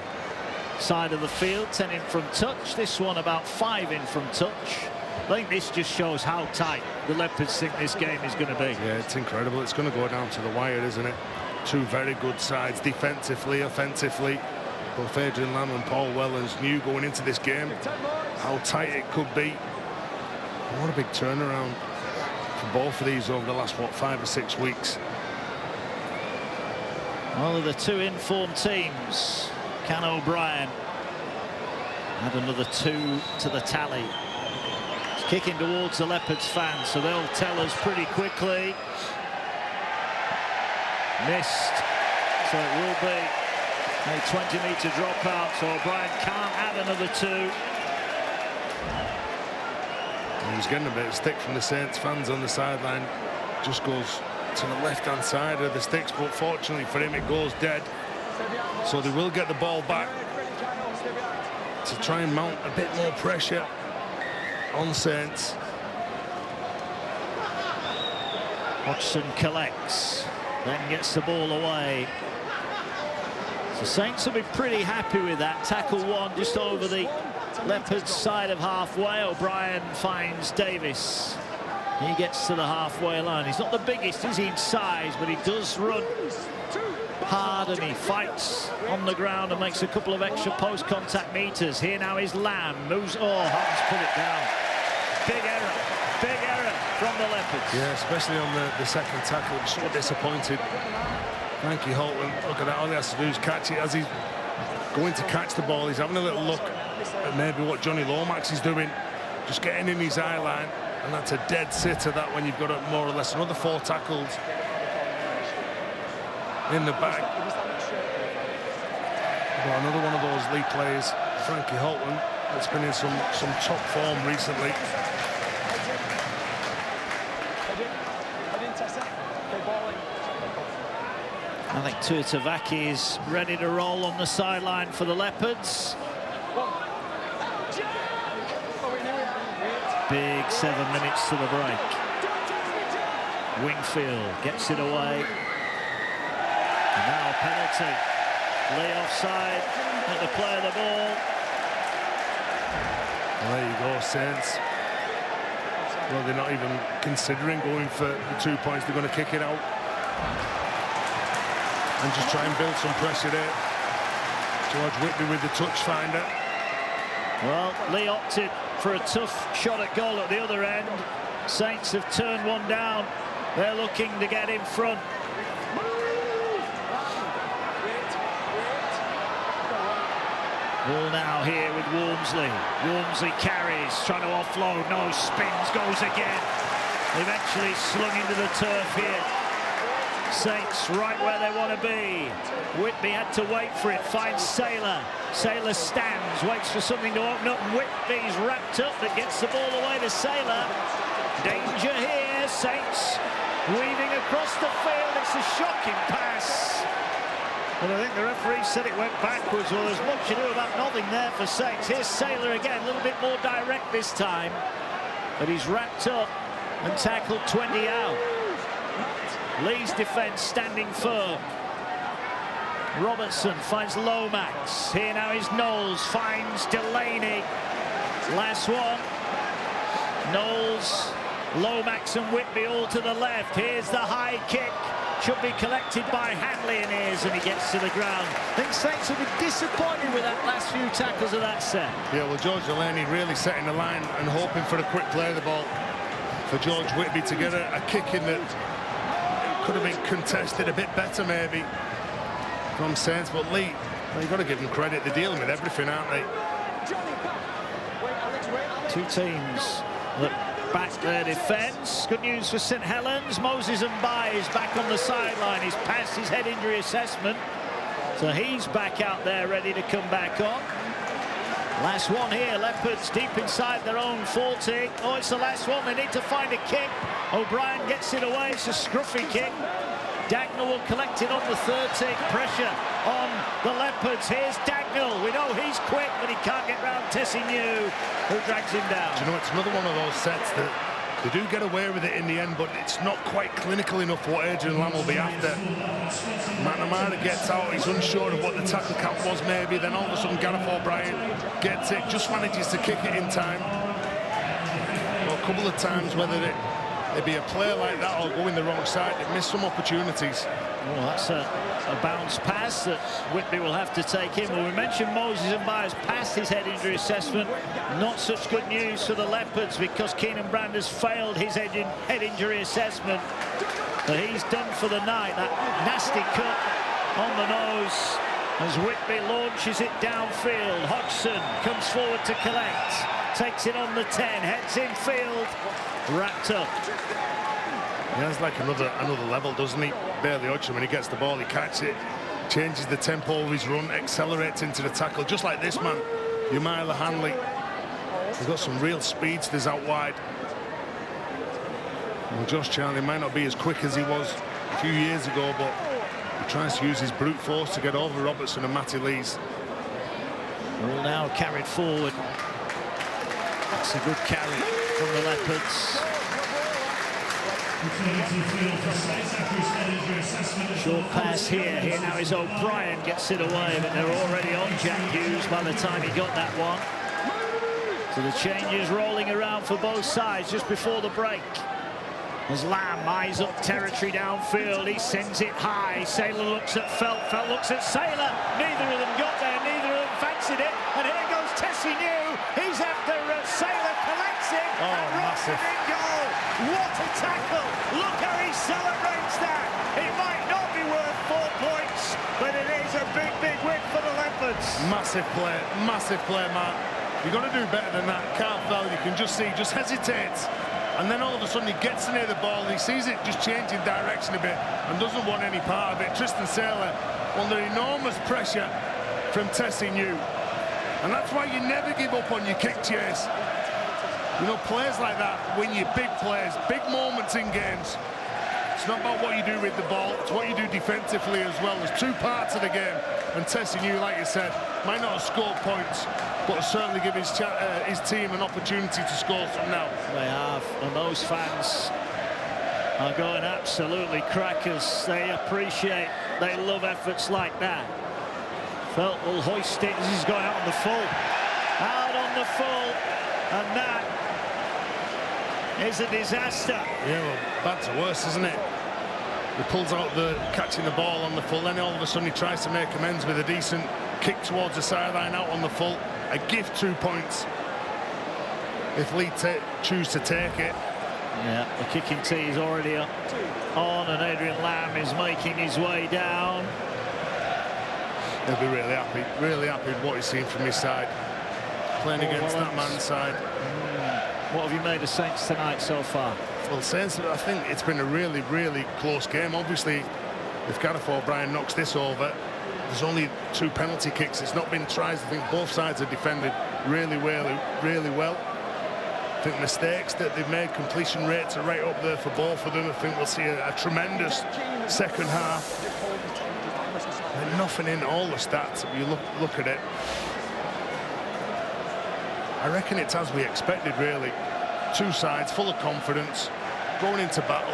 side of the field, 10 in from touch. This one about 5 in from touch. I think this just shows how tight the Leopards think this game is going to be. Yeah, it's incredible. It's going to go down to the wire, isn't it? Two very good sides, defensively, offensively. Both Adrian Lamb and Paul Wellens knew going into this game how tight it could be. What a big turnaround for both of these over the last, what, 5 or 6 weeks. Well, the two informed teams. Can O'Brien add another 2 to the tally? It's kicking towards the Leopards fans, so they'll tell us pretty quickly. Missed, so it will be a 20-metre dropout, so O'Brien can't add another 2. He's getting a bit of stick from the Saints fans on the sideline. Just goes to the left-hand side of the sticks, but fortunately for him, it goes dead. So they will get the ball back. to try and mount a bit more pressure on Saints. Hodgson collects, then gets the ball away. So Saints will be pretty happy with that. Tackle one just over the Leopards' side of halfway. O'Brien finds Davis. He gets to the halfway line. He's not the biggest, is he, in size, but he does run hard and he fights on the ground and makes a couple of extra post-contact meters. Here now is Lamb. Moves. Oh, Hans put it down. Big error. Big error from the Leopards. Yeah, especially on the second tackle. I'm so disappointed. Frankie Holtman, look at that. All he has to do is catch it. As he's going to catch the ball, he's having a little look at maybe what Johnny Lomax is doing. Just getting in his eye line. And that's a dead sitter, that, when you've got more or less another 4 tackles in the bag. Well, another one of those Leigh players, Frankie Holtman, that's been in some top form recently. I think Tuitavaki is ready to roll on the sideline for the Leopards. Big 7 minutes to the break. Wingfield gets it away. And now a penalty. Leigh offside at the play of the ball. Well, there you go, Saints. Well, they're not even considering going for the 2 points. They're going to kick it out and just try and build some pressure there. George Whitby with the touch finder. Well, Leigh opted for a tough shot at goal at the other end. Saints have turned one down. They're looking to get in front. Ball now here with Walmsley. Walmsley carries, trying to offload. No, spins, goes again. Eventually slung into the turf here. Saints right where they want to be. Whitby had to wait for it, finds Saylor. Saylor stands, waits for something to open up, and Whitby's wrapped up, but gets the ball away to Saylor. Danger here, Saints weaving across the field. It's a shocking pass. But I think the referee said it went backwards. Well, there's much ado about nothing there for Saints. Here's Saylor again, a little bit more direct this time. But he's wrapped up and tackled 20 out. Leigh's defence standing firm. Robertson finds Lomax. Here now is Knowles, finds Delaney. Last one. Knowles, Lomax and Whitby all to the left. Here's the high kick. Should be collected by Hanley in ears, and he gets to the ground. I think Saints will be disappointed with that last few tackles of that set. Yeah, well, George Delaney really setting the line and hoping for a quick play of the ball for George Whitby to get a kick in that could have been contested a bit better maybe from Saints. But Leigh, well, you've got to give them credit. They're dealing with everything, aren't they? Two teams that back their defence. Good news for St Helens. Moses Mbai is back on the sideline. He's passed his head injury assessment, so he's back out there ready to come back on. Last one here. Leopards deep inside their own 40. Oh, it's the last one. They need to find a kick. O'Brien gets it away. It's a scruffy kick. Dagnall will collect it on the 30. Pressure on the Leopards. Here's Dagnall. We know he's quick, but he can't get round Tessinu, who drags him down. Do you know, it's another one of those sets that they do get away with it in the end, but it's not quite clinical enough for what Adrian Lamb will be after. McNamara gets out. He's unsure of what the tackle count was maybe. Then all of a sudden Gareth O'Brien gets it, just manages to kick it in time. Well, a couple of times, whether it'd be a player like that or go in the wrong side, they've missed some opportunities. Well, that's a bounce pass that Whitby will have to take in. Well, we mentioned Moses Mbai has passed his head injury assessment. Not such good news for the Leopards because Keenan Brand has failed his head injury assessment. But he's done for the night. That nasty cut on the nose as Whitby launches it downfield. Hodgson comes forward to collect. Takes it on the 10, heads infield. Wrapped up. He has like another level, doesn't he? Bailey Hodgson, when he gets the ball, he catches it, changes the tempo of his run, accelerates into the tackle, just like this man, Yamila Hanley. He's got some real speedsters out wide. Well, Josh Charlie might not be as quick as he was a few years ago, but he tries to use his brute force to get over Robertson and Matty Lees. All now carried forward. That's a good carry from the Leopards. Short pass here. Here now is O'Brien, gets it away, but they're already on Jack Hughes by the time he got that one. So the changes rolling around for both sides just before the break. As Lamb eyes up territory downfield, he sends it high. Saylor looks at Felt, Felt looks at Saylor. Neither of them got there, neither of them fancied it. And here goes Tessie New. He's after Saylor, collects it, and rocks it in goal. What a tackle! Look how he celebrates that. It might not be worth 4 points, but it is a big, big win for the Leopards. Massive play, Mark. You've got to do better than that. Can't foul, you can just see, just hesitates. And then all of a sudden he gets near the ball and he sees it just changing direction a bit and doesn't want any part of it. Tristan Saylor under enormous pressure from Tessie New. And that's why you never give up on your kick chase. You know, players like that win you big plays, big moments in games. It's not about what you do with the ball, it's what you do defensively as well. There's 2 parts of the game. And Tessie New, like you said, might not have scored points, but certainly give his team an opportunity to score some now. They have, and those fans are going absolutely crackers. They appreciate, they love efforts like that. Felt will hoist it as he's going out on the full. Out on the full, and that is a disaster. Yeah, well, bad to worse, isn't it? He pulls out the catching the ball on the full, then all of a sudden he tries to make amends with a decent kick towards the sideline out on the full. A gift 2 points if Leigh choose to take it. Yeah, the kicking tee is already up on, and Adrian Lamb is making his way down. He'll be really happy with what he's seen from his side. Playing against that man's side. What have you made of Saints tonight so far? Well, Saints, I think it's been a really, really close game. Obviously, if Gareth O'Brien knocks this over, there's only 2 penalty kicks. It's not been tries. I think both sides have defended really well. I think mistakes that they've made, completion rates are right up there for both of them. I think we'll see a tremendous second half. And nothing in all the stats, if you look at it. I reckon it's as we expected, really. 2 sides full of confidence, going into battle.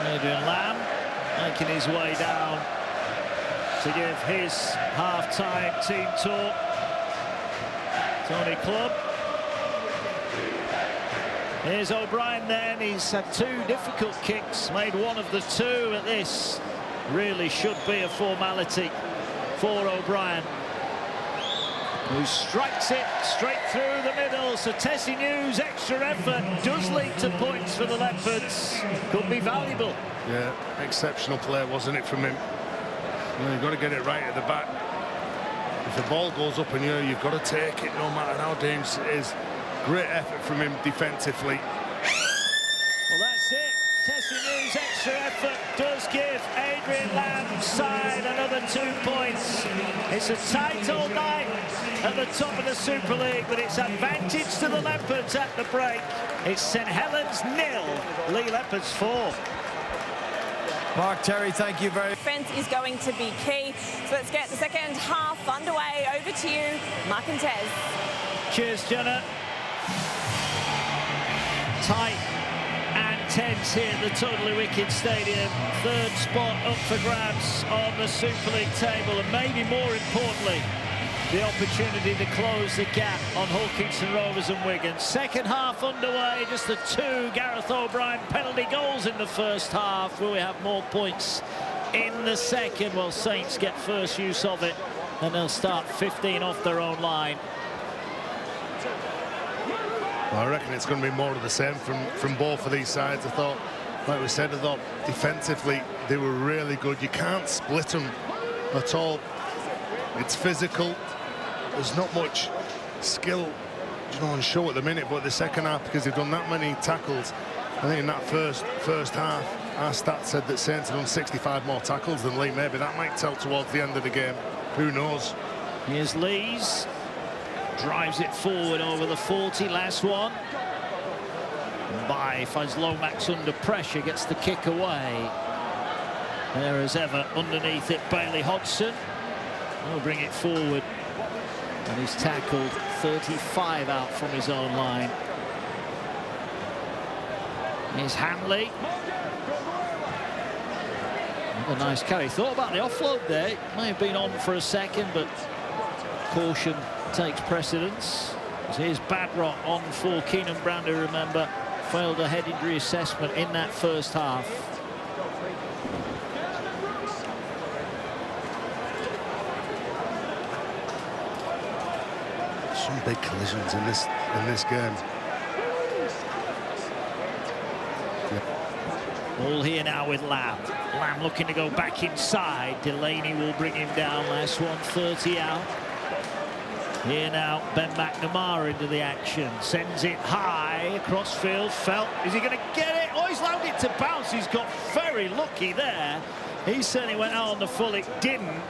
Adrian Lamb making his way down to give his half-time team talk. Tony Clubb. Here's O'Brien then. He's had 2 difficult kicks, made 1 of the 2, but this really should be a formality for O'Brien, who strikes it straight through the middle. So Tessie New's extra effort does lead to points for the Leopards. Could be valuable. Yeah, exceptional play, wasn't it, from him? You know, you've got to get it right at the back. If the ball goes up in the air, you've got to take it no matter how dangerous it is. Great effort from him defensively. Well, that's it. Tessie New's extra effort does give Adrian Lamb's side another 2 points. It's a tight all night at the top of the Super League, but it's advantage to the Leopards at the break. It's St Helens 0, Leigh Leopards 4. Mark, Terry, thank you very much. Defence is going to be key. So let's get the second half underway. Over to you, Mark and Tez. Cheers, Jenna. Tight and tense here at the Totally Wicked Stadium. 3rd spot up for grabs on the Super League table, and maybe more importantly, the opportunity to close the gap on Hulkinson Rovers and Wigan. Second half underway, just the 2 Gareth O'Brien penalty goals in the first half. Will we have more points in the second? Well, Saints get first use of it, and they'll start 15 off their own line. Well, I reckon it's going to be more of the same from both of these sides. I thought, like we said, I thought defensively they were really good. You can't split them at all. It's physical. There's not much skill, you know, on show at the minute, but the second half, because they've done that many tackles, I think in that first half, our stats said that Saints had done 65 more tackles than Leigh. Maybe that might tell towards the end of the game. Who knows? Here's Lees. Drives it forward over the 40, last one. By finds Lomax under pressure, gets the kick away. There is ever underneath it, Bailey Hodgson. He'll bring it forward. And he's tackled 35 out from his own line. Here's Hanley. Another nice carry. Thought about the offload there. It may have been on for a second, but caution takes precedence. Here's Badrock on for Keenan Brand, who, remember, failed a head injury assessment in that first half. Some big collisions in this game. All here now with Lamb. Lamb looking to go back inside. Delaney will bring him down. Last one, 30 out. Here now, Ben McNamara into the action. Sends it high across field. Felt, is he going to get it? Oh, he's allowed it to bounce. He's got very lucky there. He certainly went out on the full. It didn't.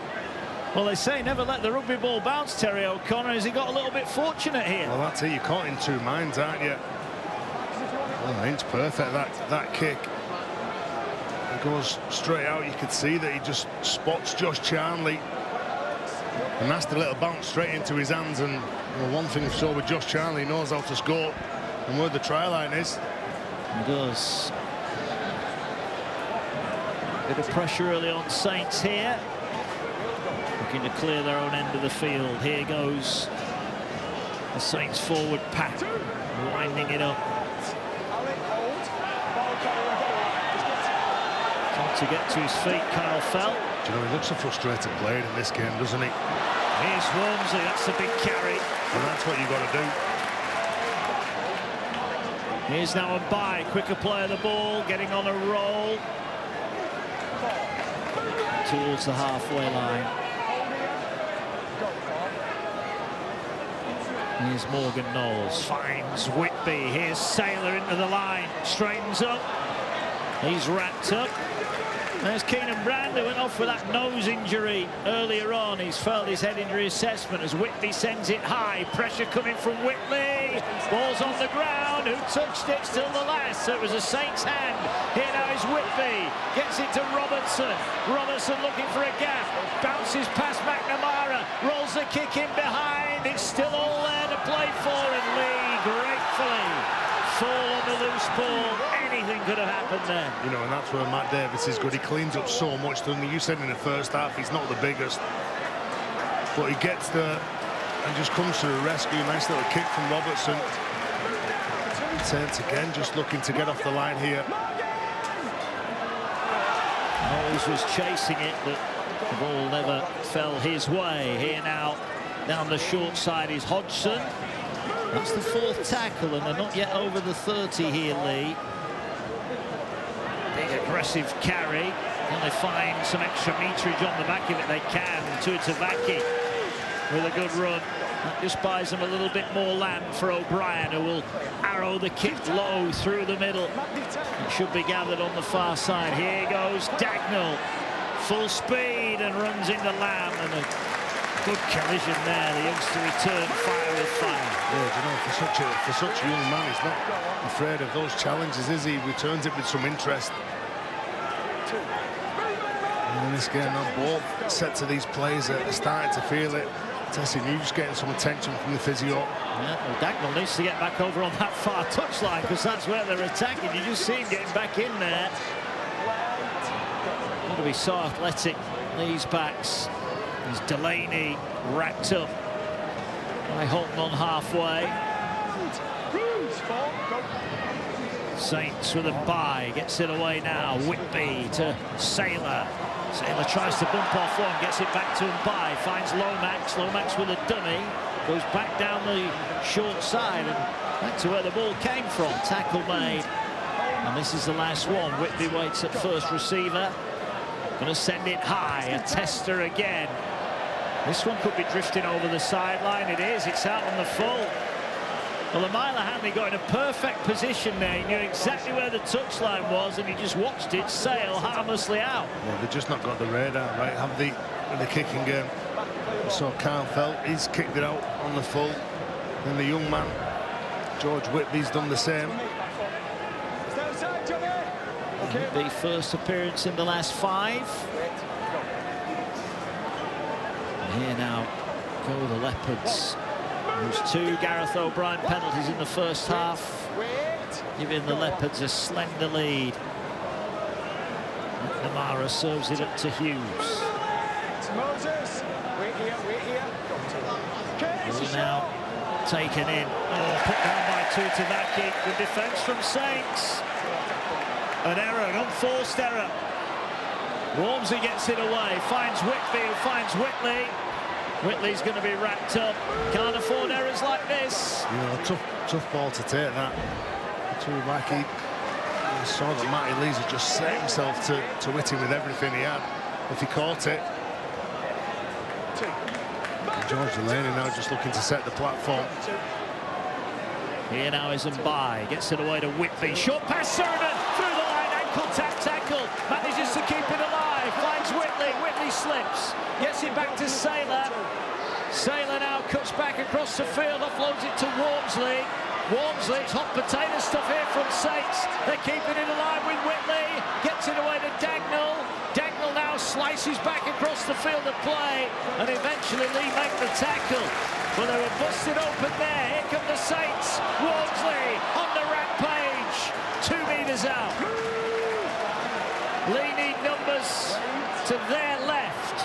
Well, they say never let the rugby ball bounce, Terry O'Connor. Has he got a little bit fortunate here? Well, that's it. You're caught in two minds, aren't you? Well, I think it's perfect, that kick. It goes straight out. You could see that he just spots Josh Charnley. A nasty little bounce straight into his hands, and well, one thing for sure with Josh Charnley, he knows how to score and where the try line is. He does. Bit of pressure early on Saints here. Looking to clear their own end of the field. Here goes the Saints forward pack, winding it up. Trying to get to his feet, Kyle Felt. Do you know, he looks a frustrated player in this game, doesn't he? Here's Walmsley, that's a big carry. And that's what you've got to do. Here's now a bye, quicker play of the ball, getting on a roll. Towards the halfway line. Here's Morgan Knowles, finds Whitby. Here's Saylor into the line, straightens up. He's wrapped up. There's Keenan Brand, who went off with that nose injury earlier on. He's failed his head injury assessment as Whitby sends it high. Pressure coming from Whitley. Ball's on the ground. Who touched it? Still the last. So it was a Saints hand. Here now is Whitby. Gets it to Robertson. Robertson looking for a gap. Bounces past McNamara. Rolls the kick in behind. It's still all there to play for. And Leigh gratefully fall on the loose ball. Anything could have happened there. You know, and that's where Matt Davis is good. He cleans up so much, doesn't he? You said in the first half he's not the biggest, but he gets there and just comes to the rescue. Nice little kick from Robertson. Saints again just looking to get off the line here. Knowles was chasing it, but the ball never fell his way. Here now, down the short side is Hodgson. That's the fourth tackle, and they're not yet over the 30 here, Leigh. Big aggressive carry. And they find some extra meterage on the back of it. They can. Tuitavaki with a good run. That just buys them a little bit more land for O'Brien, who will arrow the kick low through the middle. It should be gathered on the far side. Here goes Dagnall. Full speed and runs into Lamb, and a good collision there. The youngster return fire with fire. Yeah, you know, for such a young man, he's not afraid of those challenges, is he? Returns it with some interest. And in this game, now both sets of these players are starting to feel it. Tessie News getting some attention from the physio. Yeah, well, Dagnall needs to get back over on that far touchline, because that's where they're attacking. You just see him getting back in there. Got to be so athletic, these backs. There's Delaney racked up by Holton on halfway. Saints with a bye, gets it away now. Whitby to Saylor. Saylor tries to bump off one, gets it back to Mbai, finds Lomax. Lomax with a dummy, goes back down the short side and back to where the ball came from. Tackle made, and this is the last one. Whitby waits at first receiver, going to send it high. A tester again. This one could be drifting over the sideline. It is. It's out on the full. Well, Amila Hanley got in a perfect position there. He knew exactly where the touchline was, and he just watched it sail harmlessly out. Well, they've just not got the radar right, have they, in the kicking game. So Kyle Felt, he's kicked it out on the full. And the young man, George Whitby's done the same. Whitby first appearance in the last 5. Here now go the Leopards. There's 2 Gareth O'Brien penalties in the first half, giving the Leopards a slender lead. McNamara serves it up to Hughes. Moses, wait here. Ball now taken in. Oh, put down by Tuivasa. Good defence from Saints. An error, an unforced error. Walmsley gets it away, finds Whitby, who finds Whitley. Whitley's going to be wrapped up. Can't afford errors like this. You know, tough ball to take that. Tuivasa, I saw that Matty Lees had just set himself to hit him with everything he had. If he caught it. And George Delaney now just looking to set the platform. Here now is Mbai, gets it away to Whitby. Short pass, Sheridan through the line, ankle tackle. Manages to keep it alive, finds Whitley. Whitley slips, gets it back to Saylor. Saylor now cuts back across the field, offloads it to Walmsley. Walmsley, it's hot potato stuff here from Saints. They're keeping it alive with Whitley. Gets it away to Dagnall. Dagnall now slices back across the field of play, and eventually Leigh make the tackle. Well, they were busted open there. Here come the Saints. Walmsley on the rampage. 2 metres out. Leigh need numbers to their left.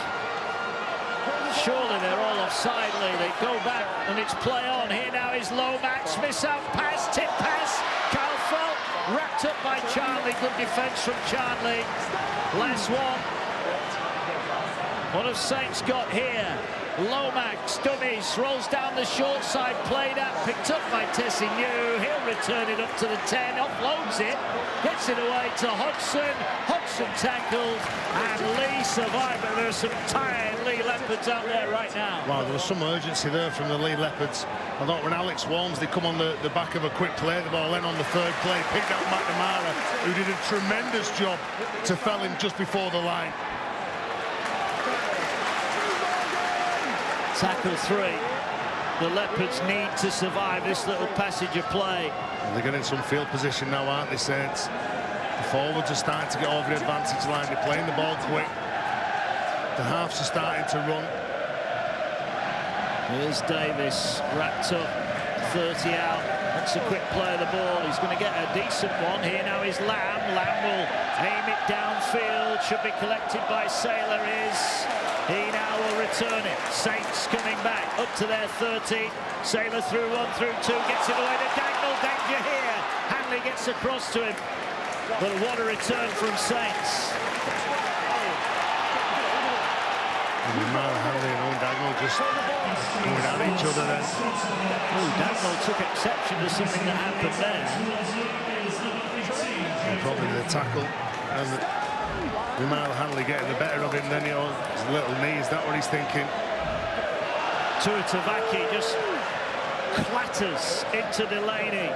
Surely they're all offside, Leigh. They go back and it's play on. Here now is Lomax. Miss out pass, tip pass. Kyle Falk wrapped up by Charnley. Good defence from Charnley. Last one. What have Saints got here? Lomax, dummies, rolls down the short side, played at, picked up by Tessignew. He'll return it up to the 10, offloads it, gets it away to Hodgson. Hodgson tackled, and Leigh survived. But there's some tired Leigh Leopards out there right now. Wow, there was some urgency there from the Leigh Leopards. I thought when Alex Walmsley come on the back of a quick play, the ball then on the 3rd play, picked out McNamara, who did a tremendous job to fell him just before the line. Tackle 3. The Leopards need to survive this little passage of play. And they're getting some field position now, aren't they, Saints? The forwards are starting to get over the advantage line. They're playing the ball quick. The halves are starting to run. Here's Davis, wrapped up, 30 out. That's a quick play of the ball. He's going to get a decent one. Here now is Lamb. Lamb will aim it downfield. Should be collected by Saylor. He now will return it. Saints coming back up to their 30. Saylor through 1, through 2, gets it away to Dagnall. Danger here. Hanley gets across to him. But what a return from Saints. Hanley and Dagnall just going at each other then. Oh, Dagnall took exception to something that happened there. And probably the tackle. And Hanley getting the better of him, then his little knee, is that what he's thinking? Tuivasa just clatters into Delaney.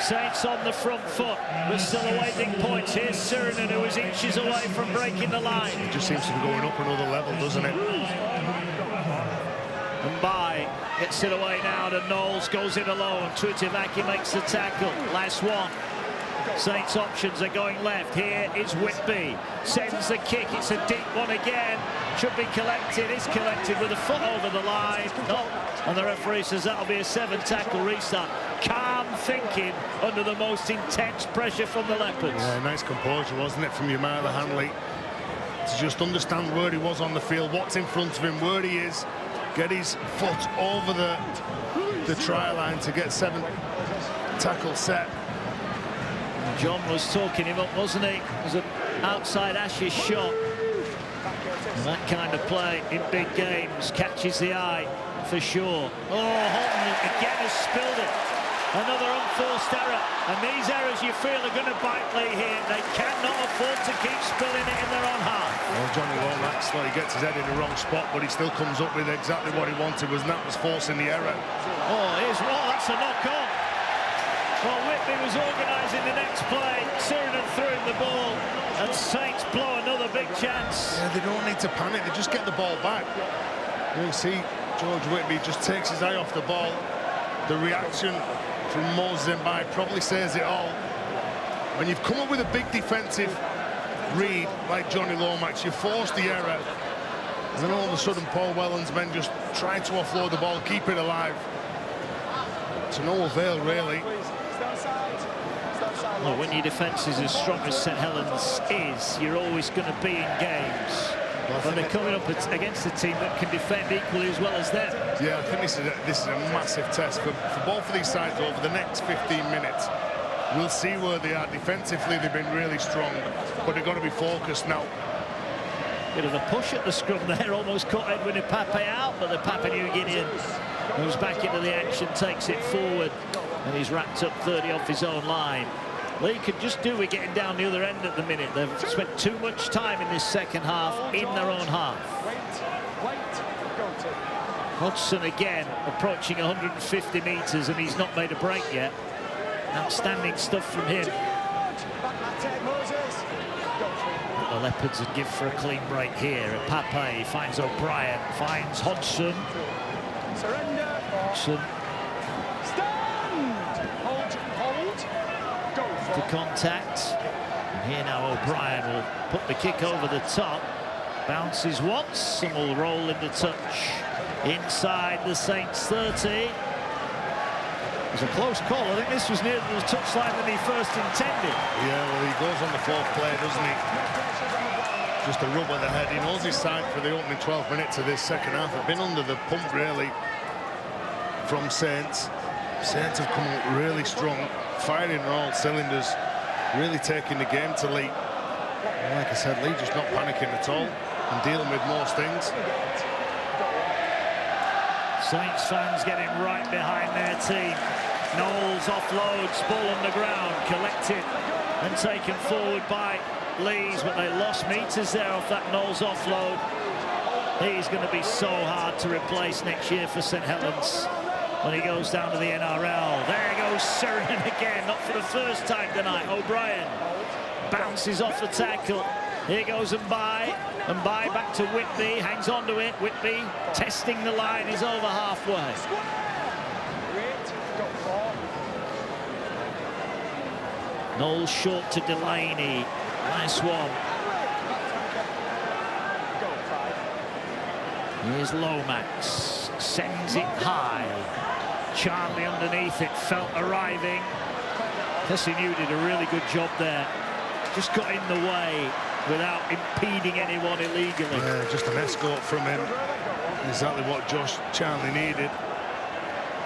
Saints on the front foot, but still awaiting points. Here's Sirinen, who is inches away from breaking the line. It just seems to be going up another level, doesn't it? Mbai gets it away now to Knowles, goes in alone. Tuivasa makes the tackle. Last one. Saints options are going left. Here is Whitby. Sends the kick. It's a deep one again. Should be collected. Is collected with a foot over the line. No. And the referee says that'll be a 7-tackle restart. Calm thinking under the most intense pressure from the Leopards. Yeah, nice composure, wasn't it, from Yamala Hanley? To just understand where he was on the field, what's in front of him, where he is. Get his foot over the try line to get 7 tackle set. John was talking him up, wasn't he? It was an outside Ashes shot. And that kind of play in big games catches the eye for sure. Oh, Holton again has spilled it. Another unforced error. And these errors you feel are going to bite Leigh here. They cannot afford to keep spilling it in their own half. Well, Johnny Lomax, he gets his head in the wrong spot, but he still comes up with exactly what he wanted, and that was forcing the error. Oh, that's a knock on. Well, Whitby was organising the next play. Sheridan threw him the ball, and Saints blow another big chance. Yeah, they don't need to panic. They just get the ball back. You see George Whitby just takes his eye off the ball. The reaction from Moses Mbai probably says it all. When you've come up with a big defensive read like Johnny Lomax, you force the error. And then all of a sudden, Paul Whelan's men just try to offload the ball, keep it alive. To no avail, really. Well, when your defence is as strong as St Helens is, you're always going to be in games. But they're coming up against a team that can defend equally as well as them. Yeah, I think this is a massive test for both of these sides over the next 15 minutes. We'll see where they are. Defensively, they've been really strong, but they've got to be focused now. Bit of a push at the scrum there, almost caught Edwin Ipape out, but the Papua New Guinean moves back into the action, takes it forward, and he's racked up 30 off his own line. Leigh could just do with getting down the other end at the minute. They've spent too much time in this second half in their own half. Hodgson again approaching 150 metres, and he's not made a break yet. Outstanding stuff from him. The Leopards would give for a clean break here. Pape finds O'Brien, finds Hodgson. Hodgson. To contact. And here now O'Brien will put the kick over the top. Bounces once and will roll in the touch. Inside the Saints 30. It was a close call. I think this was nearer to the touchline than he first intended. Yeah, well, he goes on the fourth play, doesn't he? Just a rub of the head. He knows his side for the opening 12 minutes of this second half. Have been under the pump, really, from Saints. Saints have come out really strong, firing on all cylinders, really taking the game to Leigh. And like I said, Leigh just not panicking at all and dealing with most things. Saints fans getting right behind their team. Knowles offloads, ball on the ground, collected and taken forward by Lees, but they lost meters there off that Knowles offload. He's going to be so hard to replace next year for St Helens when he goes down to the NRL. There goes Sheridan again, not for the first time tonight. O'Brien bounces off the tackle. Here goes Mbai back to Whitby, hangs on to it. Whitby testing the line, is over halfway. Knowles short to Delaney. Nice one. Here's Lomax. Sends it high. Charlie underneath it, felt arriving. Tessinu did a really good job there. Just got in the way without impeding anyone illegally. Yeah, just an escort from him. Exactly what Josh Charlie needed.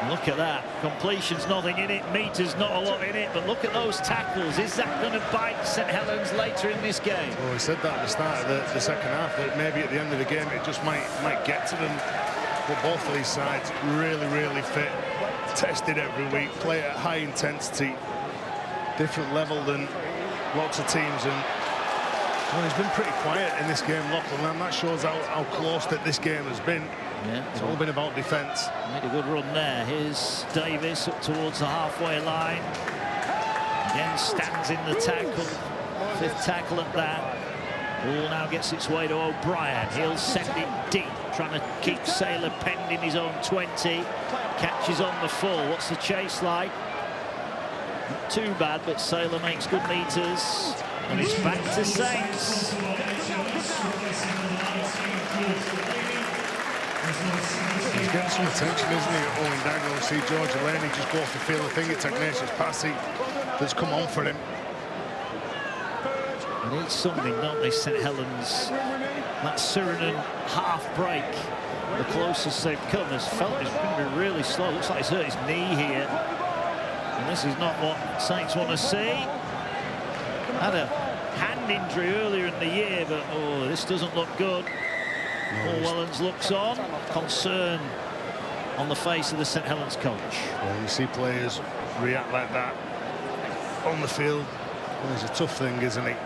Look at that. Completion's nothing in it. Meters not a lot in it. But look at those tackles. Is that going to bite St Helens later in this game? Well, we said that at the start of the second half, that maybe at the end of the game it just might get to them. But both of these sides really, really fit. Tested every week. Play at high intensity. Different level than lots of teams. And well, he's been pretty quiet in this game, Lachlan, and that shows how close that this game has been. Yeah, it's all been about defence. Made a good run there. Here's Davis up towards the halfway line. Again, stands in the tackle. Fifth tackle at that. Ball now gets its way to O'Brien. He'll send it deep, trying to keep Saylor penned in his own 20. Catches on the full. What's the chase like? Not too bad, but Saylor makes good meters. And it's back to Saints. He's getting some attention, isn't he, at Owen Dagger? See George Delaney just go off the field. I think it's Ignatius Passy that's come on for him. They need something, don't they, St Helens? That Suriname half break, the closest they've come, has felt it's going to be really slow. Looks like he's hurt his knee here. And this is not what Saints want to see. Had a hand injury earlier in the year, but oh, this doesn't look good. Paul Wellens looks on. Concern on the face of the St Helens coach. Well, you see players react like that on the field. Well, it's a tough thing, isn't it?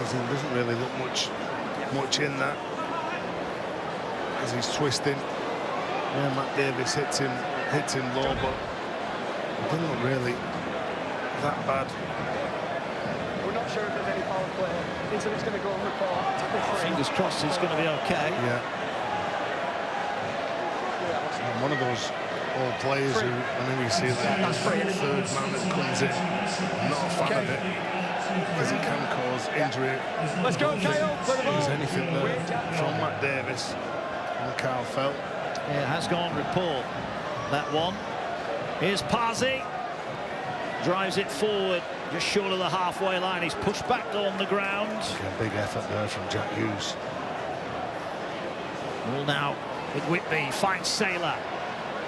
There doesn't really look much in that as he's twisting. Yeah, Matt Davis hits him low, but it doesn't look really that bad. We're not sure if there's any foul play. Incident's going to go on report. Fingers crossed it's going to be okay. Yeah. And one of those old players who, I mean, we see the third man that comes in. I'm not a fan of it. because it can cause injury. Let's go, Kyle. Play the ball. There's anything there from Matt Davis and Carl Felt. Yeah, it has gone report, that one. Here's Parsi. Drives it forward, just short of the halfway line. He's pushed back on the ground. A big effort there from Jack Hughes. Ball now with Whitby, finds Saylor.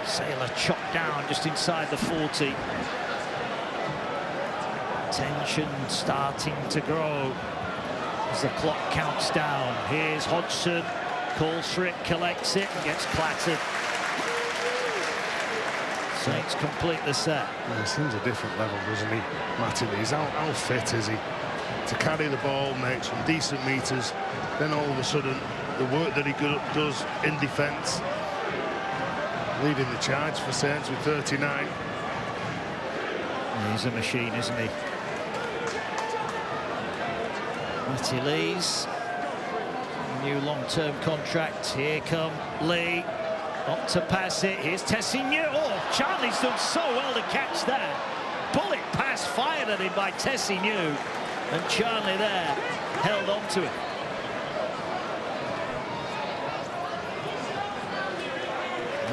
Saylor chopped down just inside the 40. Tension starting to grow as the clock counts down. Here's Hodgson, calls for it, collects it, and gets clattered. Saints complete the set. Yeah, he seems a different level, doesn't he, Matty Leigh? How fit is he to carry the ball, make some decent meters, then all of a sudden the work that he does in defence, leading the charge for Saints with 39. He's a machine, isn't he? Matty Leigh's new long-term contract. Here come Leigh. Up to pass it. Here's Tessignew. Oh, Charlie's done so well to catch that. Bullet pass fired at him by Tessignew. And Charlie there held on to it.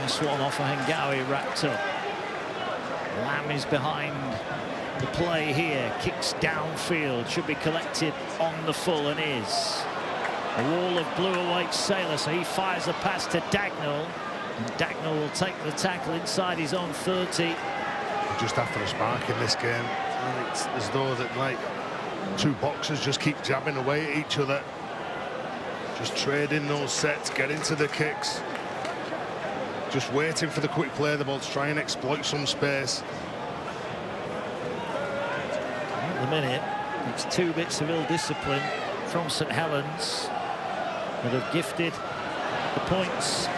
This one off of Hengawi wrapped up. Lamb is behind the play here. Kicks downfield. Should be collected on the full and is. A wall of blue awaits Saylor, so he fires the pass to Dagnall. And Dagnall will take the tackle inside his own 30. Just after a spark in this game, it's as though that like two boxers just keep jabbing away at each other, just trading those sets, getting to the kicks, just waiting for the quick play of the ball to try and exploit some space. At the minute, it's two bits of ill discipline from St Helens that have gifted the points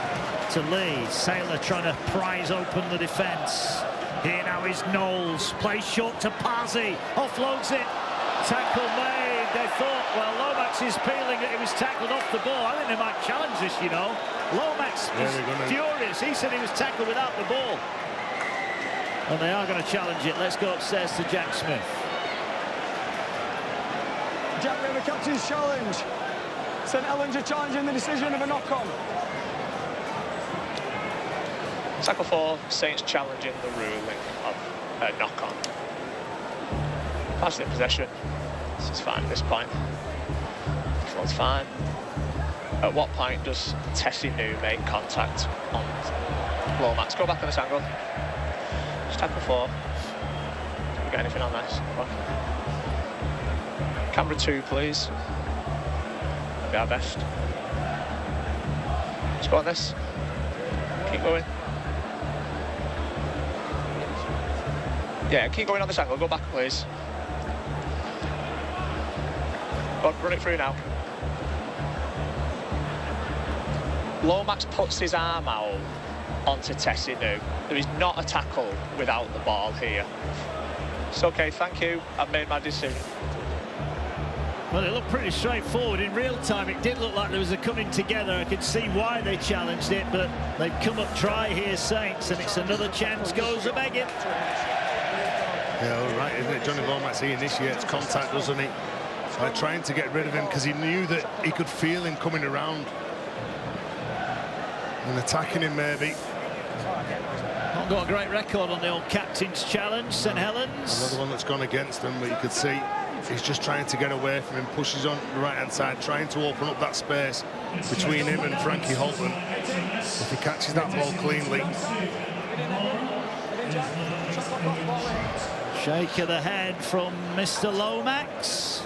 to Leigh. Saylor trying to prise open the defence. Here now is Knowles. Plays short to Parsi. Offloads it. Tackle made. They thought, well, Lomax is peeling it. He was tackled off the ball. I think they might challenge this, you know. Lomax is furious. He said he was tackled without the ball. And they are going to challenge it. Let's go upstairs to Jack Smith. Jack, we have a captain's challenge. St Helens are challenging the decision of a knock-on. Tackle 4, Saints challenging the ruling of a knock-on. Passing in possession. This is fine at this point. Floor's fine. At what point does Tessignew make contact on Lomax? Go back on this angle. Just tackle 4. Can we get anything on this? What? Camera 2, please. That'd be our best. Let's go on this. Keep going. Yeah, keep going on this angle. Go back, please. Go on, run it through now. Lomax puts his arm out onto Tessignew. There is not a tackle without the ball here. It's okay, thank you. I've made my decision. Well, it looked pretty straightforward. In real time, it did look like there was a coming together. I could see why they challenged it, but they've come up dry here, Saints, and it's another chance goes a begging. Yeah, all right, isn't it? Johnny Lomax, he initiates contact, doesn't he? By trying to get rid of him because he knew that he could feel him coming around and attacking him maybe. Not got a great record on the old captain's challenge, St Helens. Another one that's gone against him, but you could see he's just trying to get away from him, pushes on the right-hand side, trying to open up that space between him and Frankie Holton. If he catches that ball cleanly. Shake of the head from Mr. Lomax.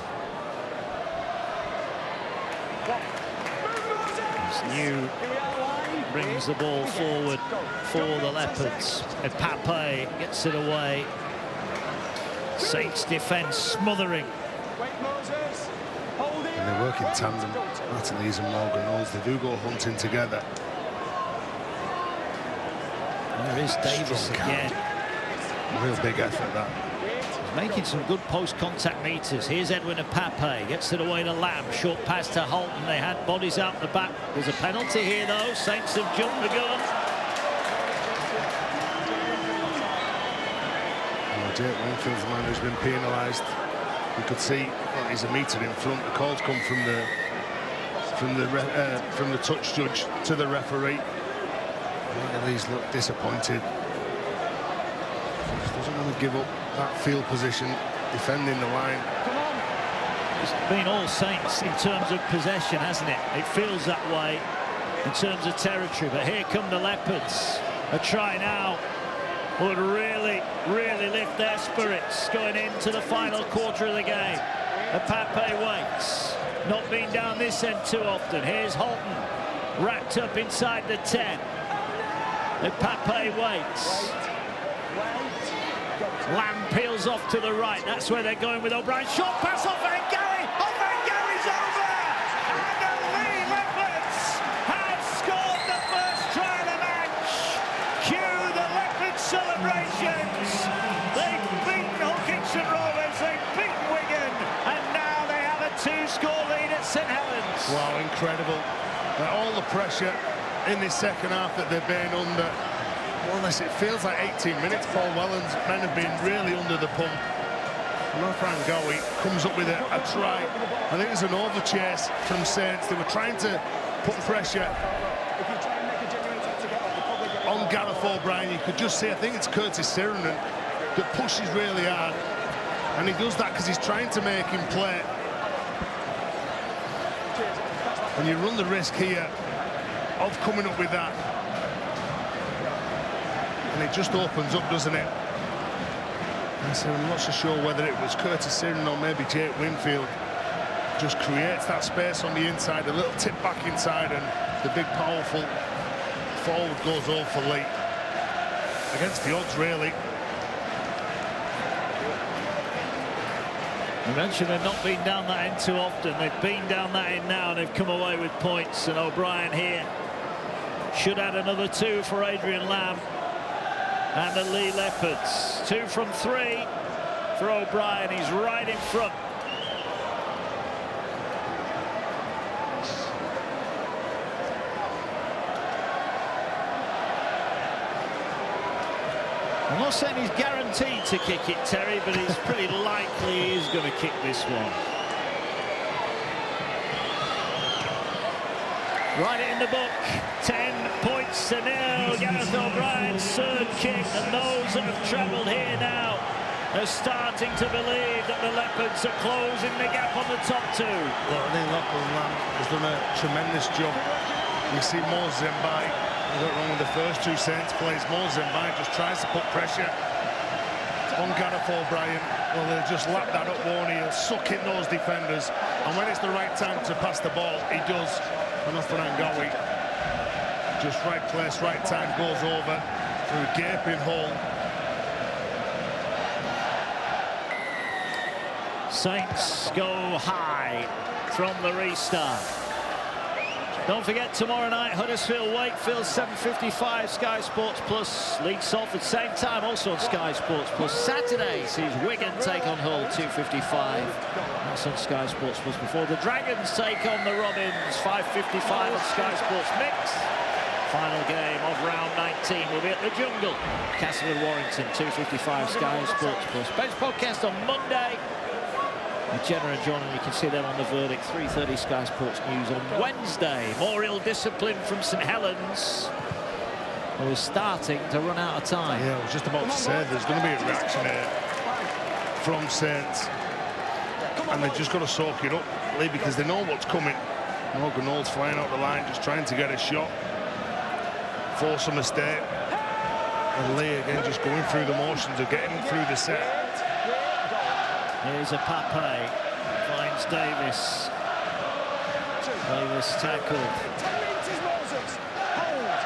New brings the ball forward for the Leopards. Pape gets it away. Saints defence smothering. And they work in tandem, Martin Lees and Morgan Knowles. They do go hunting together. There is Davis again. Real big effort, that. He's making some good post-contact meters. Here's Edwin Pape, gets it away to Lamb. Short pass to Holton. They had bodies out the back. There's a penalty here, though. Saints have jumped the gun. Jake Winfield's the man who's been penalised. You could see, well, he's a metre in front. The calls come from the touch judge to the referee. Lee's look disappointed. Just doesn't want to give up that field position, defending the line. It's been all Saints in terms of possession, hasn't it? It feels that way in terms of territory. But here come the Leopards. A try now would really lift their spirits going into the final quarter of the game. Pape waits. Not been down this end too often. Here's Holton, wrapped up inside the 10. Pape waits. Lamb peels off to the right. That's where they're going with O'Brien. Short pass off Van Gary. Van Gary's over. And the Leigh Leopards have scored the first try of the match. Cue the Leopard celebrations. They've beaten Hull Kingston Rovers. They've beaten Wigan. And now they have a 2-score lead at St Helens. Wow, incredible. All the pressure in this second half that they've been under. Well, it feels like 18 minutes. Paul Whelan's men have been really under the pump. Frank Gowie comes up with a try. I think there's an overchase from Saints. They were trying to put pressure on Gareth O'Brien. You could just see, I think it's Curtis Sirenen that pushes really hard. And he does that because he's trying to make him play. And you run the risk here of coming up with that. And it just opens up, doesn't it? And so I'm not so sure whether it was Curtis Sirenen or maybe Jake Winfield. Just creates that space on the inside, a little tip back inside, and the big powerful forward goes over for Leigh. Against the odds, really. I mentioned they've not been down that end too often. They've been down that end now and they've come away with points. And O'Brien here should add another 2 for Adrian Lamb and the Leigh Leopards. 2 from 3 for O'Brien. He's right in front. I'm not saying he's guaranteed to kick it, Terry, but it's pretty likely he is going to kick this one. Write it in the book. 10 points to 0. Gareth O'Brien's third kick, and those that have travelled here now are starting to believe that the Leopards are closing the gap on the top 2. Well, I think Lachlan Lamb has done a tremendous job. You see Mo Zembai. I got wrong with the first 2 Saints plays. Mo Zembai just tries to put pressure on Gareth O'Brien. Well, they'll just lap that up, won't he? He'll suck in those defenders. And when it's the right time to pass the ball, he does. And off Frank Gowie. Just right place, right time, goes over through a gaping hole. Saints go high from the restart. Don't forget, tomorrow night, Huddersfield, Wakefield, 7:55, Sky Sports Plus. Leeds Salford, same time, also on Sky Sports Plus. Saturday sees Wigan take on Hull, 2:55. That's on Sky Sports Plus. Before the Dragons take on the Robins, 5:55 on Sky Sports Mix. Final game of round 19 will be at the Jungle, Castleford Warrington, 2:55, Sky Sports Plus. Bench podcast on Monday. Jenna and John, and you can see them on the verdict. 3:30 Sky Sports News on Wednesday. More ill discipline from St Helens, who is starting to run out of time. Yeah, I was just about to say there's going to be a reaction here from Saints, and they've just got to soak it up, Leigh, because they know what's coming. Morgan Knowles flying out the line, just trying to get a shot, force a mistake, and Leigh again just going through the motions of getting through the set. Here's a Pape, finds Davis. Davis tackled. 10 metres, Moses. Hold.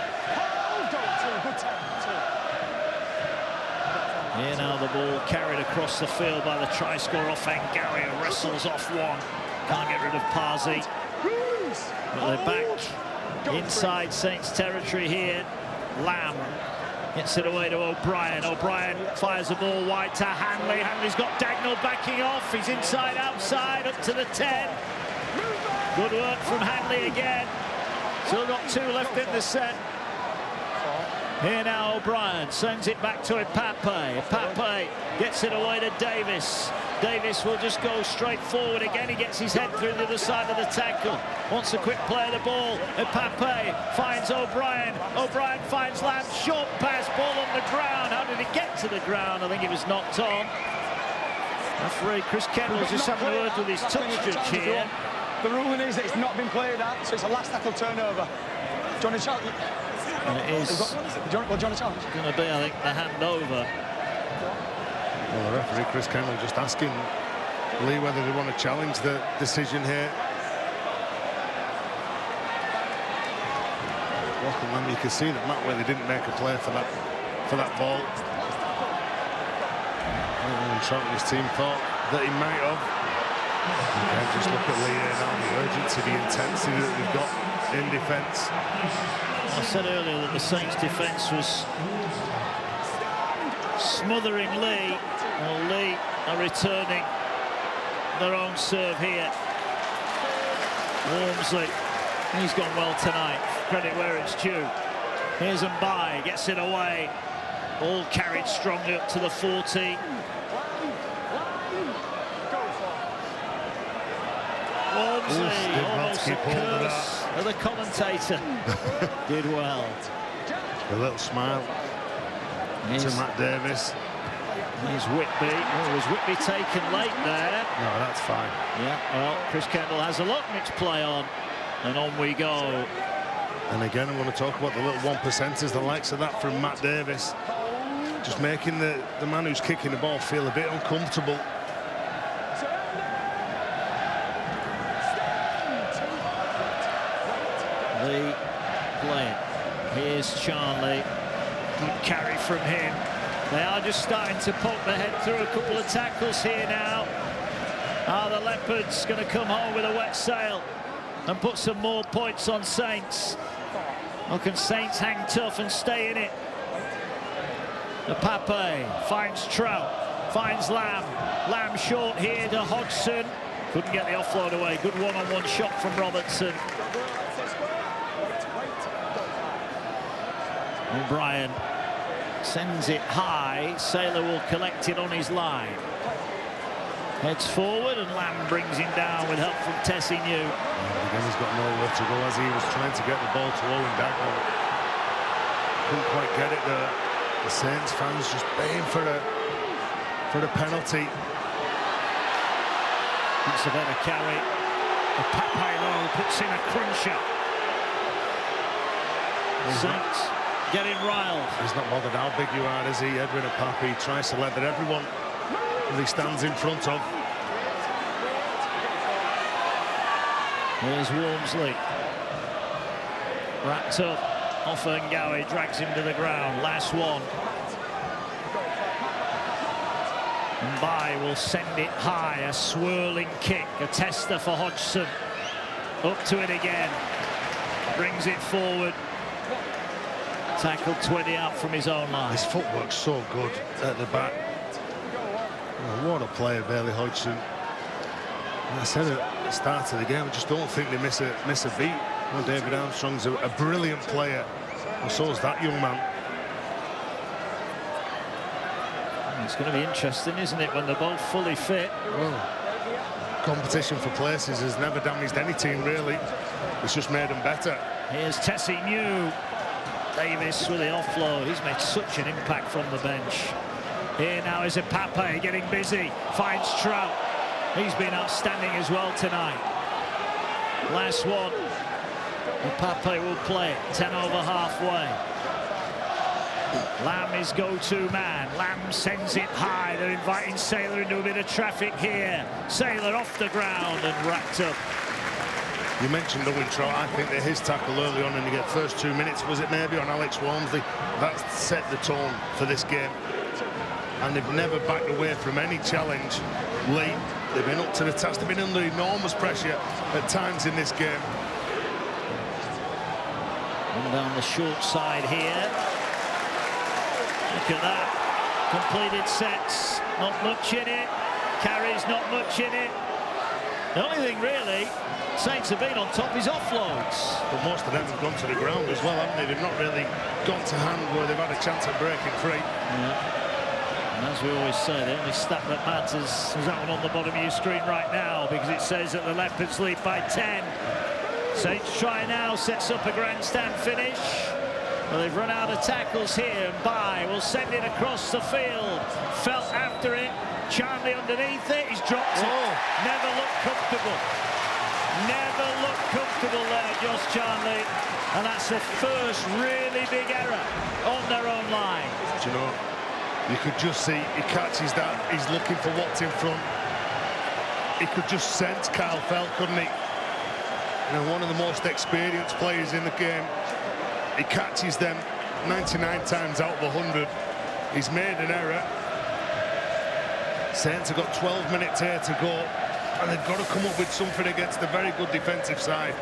Here now the ball carried across the field by the try scorer off Angawi, who wrestles off one. Can't get rid of Parsi. But they're back inside Saints territory here. Lamb gets it away to O'Brien. O'Brien fires the ball wide to Hanley. Hanley's got Dagnall backing off. He's inside, outside, up to the 10. Good work from Hanley again. Still got 2 left in the set. Here now O'Brien sends it back to Ipape. Ipape gets it away to Davis. Davis will just go straight forward again. He gets his head through the other side of the tackle. Wants a quick play of the ball. Ipape finds O'Brien. O'Brien finds Lamb. Short pass, ball on the ground. How did it get to the ground? I think it was knocked on. Referee Chris Kendall's just having a word with his touch judge here. The ruling is that it's not been played at, so it's a last tackle turnover. Johnny Charles. And it is Johnny Charles. going to be, I think, the handover. Well, the referee Chris Kendall just asking Leigh whether they want to challenge the decision here. Lamb, you can see that Matt Whaley didn't make a play for that ball. And Trott and his team thought that he might have. Again, just look at Leigh here now, the urgency, the intensity that they've got in defence. I said earlier that the Saints' defence was smothering Leigh. Well, Leigh are returning their own serve here. Wormsley, he's gone well tonight. Credit where it's due. Here's Mbai, gets it away. All carried strongly up to the 40. Wormsley, almost a curse of the commentator. Did well. A little smile to Matt Davis. Here's Whitby. Oh, was Whitby taken late there? No, that's fine. Yeah, well, Chris Kendall has a look, mixed play on. And on we go. And again, I'm going to talk about the little 1%ers, the likes of that from Matt Davis. Just making the man who's kicking the ball feel a bit uncomfortable. Leigh playing. Here's Charlie. Good carry from him. They are just starting to poke their head through a couple of tackles here now. Are the Leopards going to come home with a wet sail and put some more points on Saints? Or can Saints hang tough and stay in it? Ipape finds Trout, finds Lamb. Lamb short here to Hodgson. Couldn't get the offload away. Good one-on-one shot from Robertson. O'Brien sends it high. Saylor will collect it on his line. Heads forward and Lamb brings him down with help from Tessie New. Again, he's got nowhere to go as he was trying to get the ball to Owen Dagnall. Couldn't quite get it. The Saints fans just baying for a penalty. That's a better carry. Ipape puts in a cruncher. Saints getting riled. He's not bothered how big you are, is he? Edwin Ipape tries to leather everyone that he stands in front of. Here's Wormsley. Wrapped up. Offengawi drags him to the ground. Last one. Mbai will send it high. A swirling kick. A tester for Hodgson. Up to it again. Brings it forward. Tackled 20 out from his own line. His footwork's so good at the back. Oh, what a player, Bailey Hodgson. And I said at the start of the game, I just don't think they miss a beat. Well, David Armstrong's a brilliant player, and so is that young man. It's going to be interesting, isn't it, when they're both fully fit? Well, competition for places has never damaged any team, really. It's just made them better. Here's Tessie New. Davis with the offload. He's made such an impact from the bench. Here now is Ipape getting busy. Finds Trout. He's been outstanding as well tonight. Last one. Ipape will play it. 10 over halfway. Lamb is go-to man. Lamb sends it high. They're inviting Saylor into a bit of traffic here. Saylor off the ground and racked up. You mentioned Owen Trout. I think that his tackle early on in the first 2 minutes, was it maybe on Alex Wormsley, that set the tone for this game. And they've never backed away from any challenge. Leigh, they've been up to the task. They've been under enormous pressure at times in this game. And down the short side here. Look at that. Completed sets. Not much in it. Carries not much in it. The only thing really Saints have been on top is offloads. But most of them have gone to the ground as well, haven't they? They've not really gone to hand where they've had a chance at breaking free. Yeah. And as we always say, the only stat that matters is that one on the bottom of your screen right now, because it says that the Leopards lead by 10. Saints try now, sets up a grandstand finish. Well, they've run out of tackles here, and Bye will send it across the field. Felt after it. Charnley underneath it. He's dropped it. Never looked comfortable. Never looked comfortable there, Josh Charnley. And that's the first really big error on their own line. Do you know, you could just see he catches that. He's looking for what's in front. He could just sense Kyle Felt, couldn't he? You know, one of the most experienced players in the game. He catches them 99 times out of 100. He's made an error. Saints have got 12 minutes here to go, and they've got to come up with something against a very good defensive side.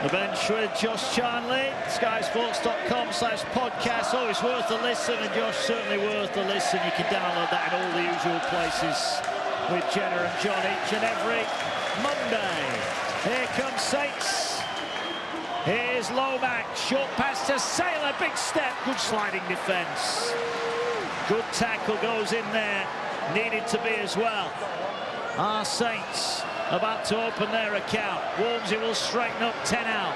The bench with Josh Charnley, skysports.com/podcast. Always worth a listen, and Josh certainly worth a listen. You can download that in all the usual places with Jenna and John each and every Monday. Here comes Saints. Here's Lomax, short pass to Sailor, big step, good sliding defence. Good tackle goes in there, needed to be as well. Our Saints about to open their account. Walmsley will straighten up, 10 out.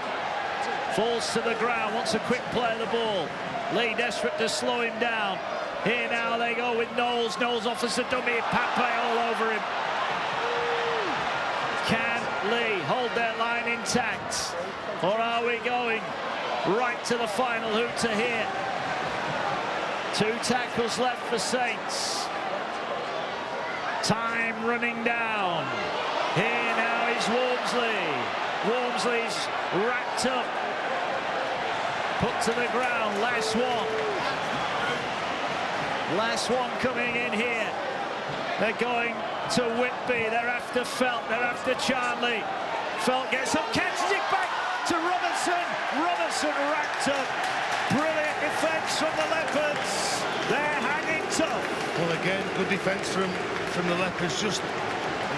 Falls to the ground, wants a quick play of the ball. Leigh desperate to slow him down. Here now they go with Knowles. Knowles offers the dummy, Pape all over him. Can Leigh hold their line intact? Or are we going right to the final hooter here? 2 tackles left for Saints. Time running down. Here now is Walmsley. Walmsley's wrapped up. Put to the ground. Last one. Last one coming in here. They're going to Whitby. They're after Felt. They're after Charnley. Felt gets up, catches it back to Robertson. Robertson racked up. Brilliant defence from the Leopards. They're hanging tough. Well, again, good defence from the Leopards. Just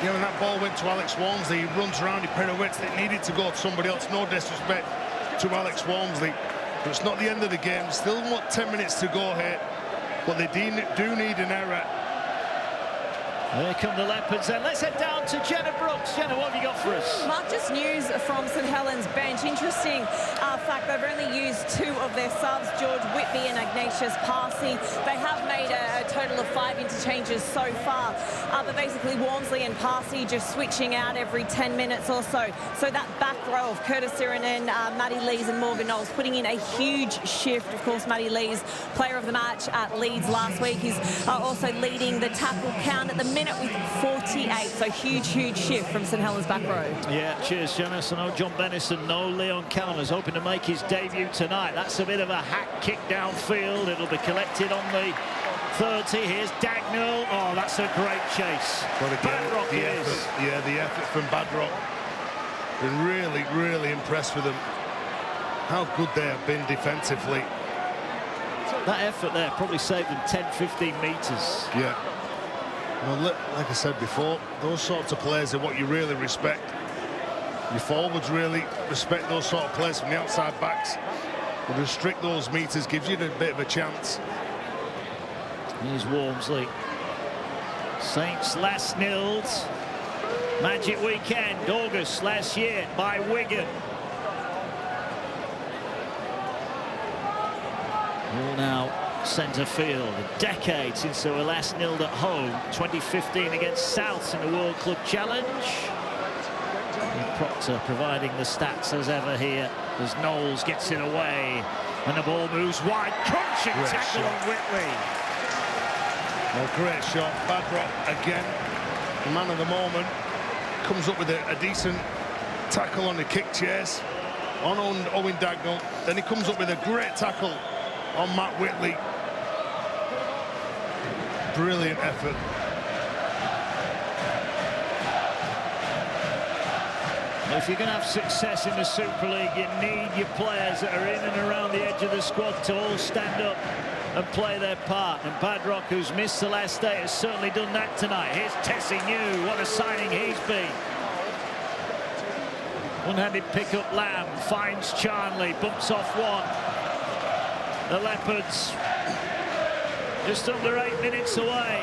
again, when that ball went to Alex Walmsley, he runs around, he pirouettes. It needed to go to somebody else. No disrespect to Alex Walmsley, but it's not the end of the game. Still, what, 10 minutes to go here, but they do need an error. Here come the Leopards, and let's head down to Jenna Brooks. Jenna, what have you got for us? Mark, just news from St Helens bench. Interesting fact, they've only used 2 of their subs, George Whitby and Ignatius Parsi. They have made a total of 5 interchanges so far, but basically Walmsley and Parsi just switching out every 10 minutes or so. So that back row of Curtis Sirinen, Matty Lees and Morgan Knowles putting in a huge shift. Of course, Matty Lees, player of the match at Leeds last week. He's also leading the tackle count at the minute with 48, so huge shift from St Helens back row. Yeah, cheers, Janice. I know John Bennison, no Leon Connors, hoping to make his debut tonight. That's a bit of a hack kick downfield. It'll be collected on the 30. Here's Dagnall. Oh, that's a great chase. But again, Badrock the effort from Badrock. Been really impressed with them. How good they have been defensively. That effort there probably saved them 10-15 metres. Yeah. Well, like I said before, those sorts of players are what you really respect. Your forwards really respect those sort of players from the outside backs. But to restrict those meters gives you a bit of a chance. Here's Walmsley. Saints last nilled. Magic weekend, August last year by Wigan. All now centre field. A decade since they were last nilled at home. 2015 against Souths in the World Club Challenge. And Proctor providing the stats as ever here as Knowles gets it away and the ball moves wide. Crunching tackle on Whitley. Well, great shot. Badrock again, the man of the moment, comes up with a decent tackle on the kick chase on Owen Dagnall. Then he comes up with a great tackle on Matt Whitley. Brilliant effort. Well, if you're going to have success in the Super League, you need your players that are in and around the edge of the squad to all stand up and play their part. And Badrock, who's missed the last day, has certainly done that tonight. Here's Tessie New. What a signing he's been. One-handed pick-up. Lamb finds Charnley, bumps off one. The Leopards just under 8 minutes away.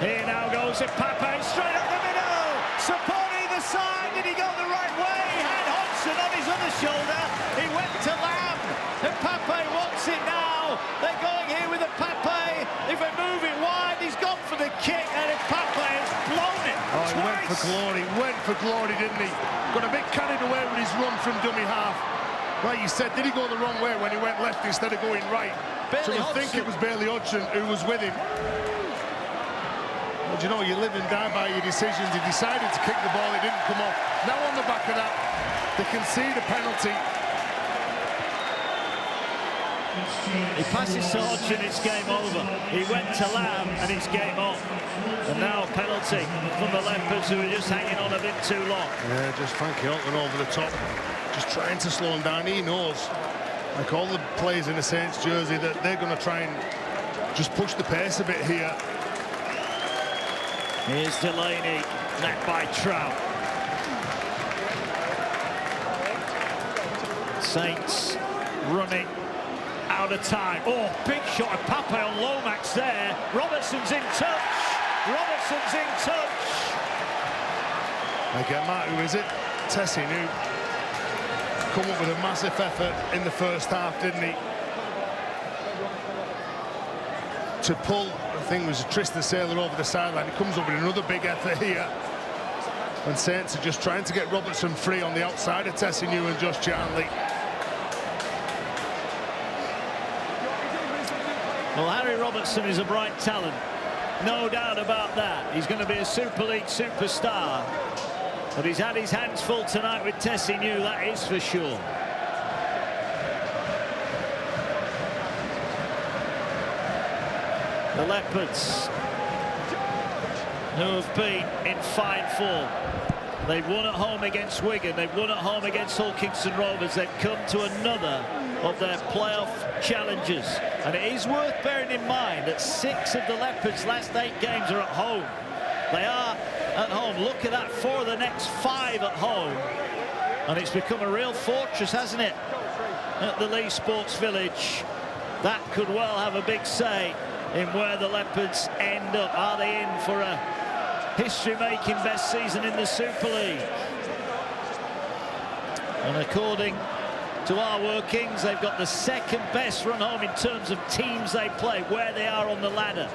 Here now goes Pape straight up the middle. Support either side. Did he go the right way? He had Hodgson on his other shoulder. He went to Lamb. And Pape wants it now. They're going here with a Pape. If they move it wide, he's gone for the kick. And Pape has blown it Oh, he twice. went for glory, didn't he? Got a bit carried away with his run from dummy half. Like you said, did he go the wrong way when he went left instead of going right? So I think it was Bailey Hodgson who was with him. Well, you know, you live and die by your decisions. He decided to kick the ball, it didn't come off. Now on the back of that, they concede a penalty. He passes to Hodgson, it's game over. He went to Lamb and it's game on. And now a penalty from the Leopards, who are just hanging on a bit too long. Yeah, just Frankie Altman over the top, just trying to slow him down. He knows, like all the players in the Saints jersey, that they're going to try and just push the pace a bit here. Here's Delaney, met by Trout. Saints running out of time. Oh, big shot of Pape on Lomax there. Robertson's in touch. Robertson's in touch. Again, Matt, who is it? Tessie New come up with a massive effort in the first half, didn't he? To pull, I think it was Tristan Saylor over the sideline. He comes up with another big effort here. And Saints are just trying to get Robertson free on the outside of Tessie New and Josh Charnley. Well, Harry Robertson is a bright talent. No doubt about that. He's going to be a Super League superstar. But he's had his hands full tonight with Tessie New, that is for sure. The Leopards, who have been in fine form. They've won at home against Wigan. They've won at home against Hull Kingston Rovers. They've come to another of their playoff challenges. And it is worth bearing in mind that 6 of the Leopards' last 8 games are at home. They are at home. Look at that, 4 of the next 5 at home. And it's become a real fortress, hasn't it, at the Leigh Sports Village. That could well have a big say in where the Leopards end up. Are they in for a history-making best season in the Super League? And according to our workings, they've got the second best run home in terms of teams they play, where they are on the ladder.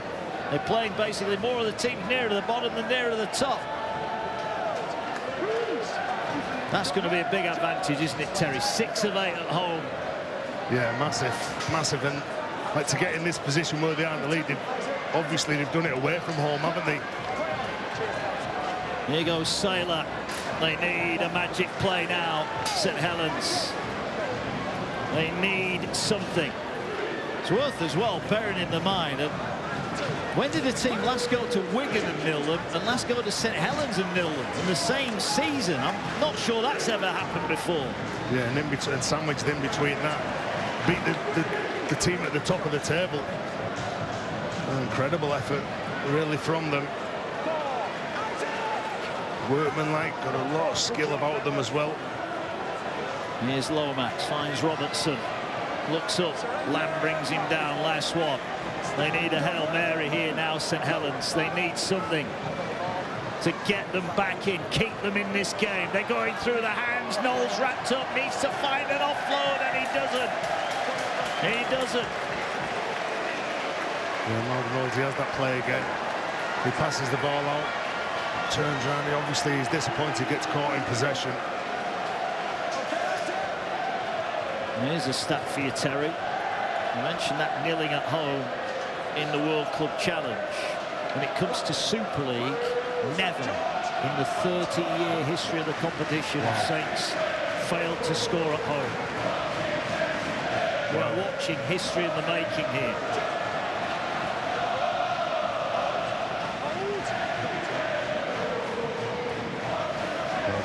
They're playing basically more of the teams nearer to the bottom than nearer to the top. That's going to be a big advantage, isn't it, Terry? 6 of 8 at home. Yeah, massive, massive. And like, to get in this position where they are in the league, obviously they've done it away from home, haven't they? Here goes Saylor. They need a magic play now, St Helens. They need something. It's worth as well bearing in the mind that when did a team last go to Wigan and nil them and last go to St Helens and nil them in the same season? I'm not sure that's ever happened before. Yeah, and in between, and sandwiched in between that, beat the team at the top of the table. An incredible effort, really, from them. Workmanlike, got a lot of skill about them as well. Here's Lomax, finds Robertson, looks up, Lamb brings him down, last one. They need a Hail Mary here now, St Helens. They need something to get them back in, keep them in this game. They're going through the hands. Knowles wrapped up, needs to find an offload, and he doesn't. He doesn't. Yeah, Morgan Knowles, he has that play again. He passes the ball out, turns around. He obviously is disappointed, gets caught in possession. Here's a stat for you, Terry. You mentioned that kneeling at home in the World Club Challenge. When it comes to Super League, never in the 30-year history of the competition have Saints failed to score at home. We're watching history in the making here.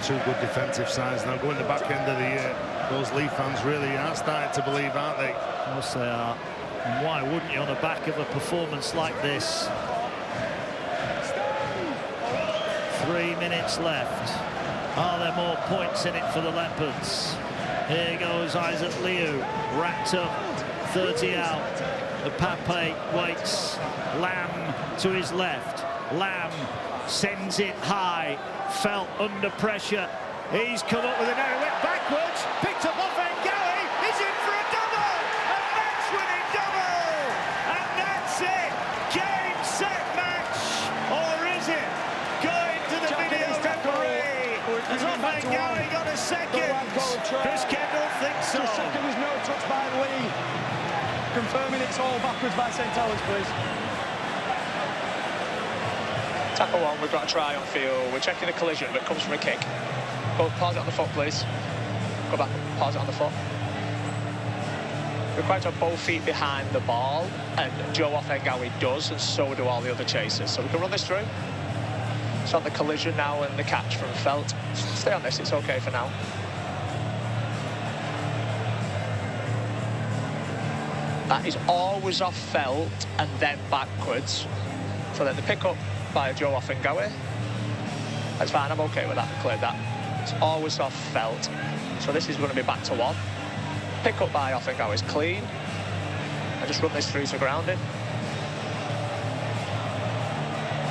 two good defensive sides. Now going the back end of the year, those Leigh fans really are starting to believe, aren't they? Of course they are. And why wouldn't you on the back of a performance like this? 3 minutes left. Are there more points in it for the Leopards? Here goes Isaac Liu, wrapped up, 30 out. The Pape waits. Lamb to his left. Lamb sends it high. Felt under pressure. He's come up with an error, went backwards, picked up off Ngawi. He's in for a double, a match-winning double, and that's it. Game, set, match, or is it going to the video referee? Has Ngawi got a second? Chris Kendall thinks so. Second was no touch by Leigh. Confirming it's all backwards by St Helens, please. Tackle one, we've got a try on field. We're checking the collision, but it comes from a kick. Go, pause it on the foot, please. Go back, pause it on the foot. We're required to have both feet behind the ball, and Joe Ngawi does, and so do all the other chasers. So we can run this through. It's on the collision now and the catch from Felt. Stay on this, it's okay for now. That is always off Felt and then backwards. So then the pick up by Joe Ngawi. That's fine, I'm okay with that, cleared that. It's always off Felt. So this is going to be back to one. Pick up by Ngawi is clean. I just run this through to grounded.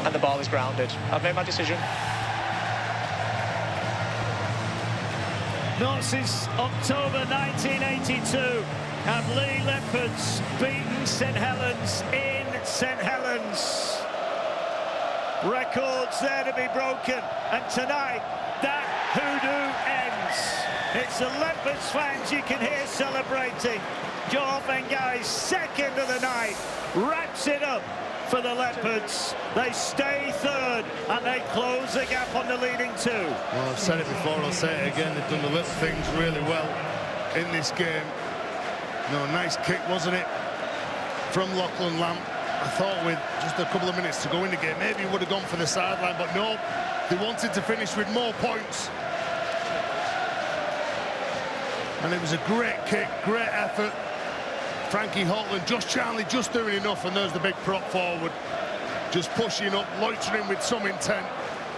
And the ball is grounded. I've made my decision. Not since October 1982 have Leigh Leopards beaten St Helens in St Helens. Records there to be broken, and tonight that hoodoo ends. It's the Leopards fans you can hear celebrating. Joe Ngawi's second of the night wraps it up for the Leopards. They stay third and they close the gap on the leading two. Well, I've said it before, I'll say it again. They've done the little things really well in this game. No, nice kick, wasn't it, from Lachlan Lamb. I thought with just a couple of minutes to go in the game, maybe he would have gone for the sideline, but no, they wanted to finish with more points. And it was a great kick, great effort. Frankie Holtland, Josh Charnley just doing enough, and there's the big prop forward. Just pushing up, loitering with some intent.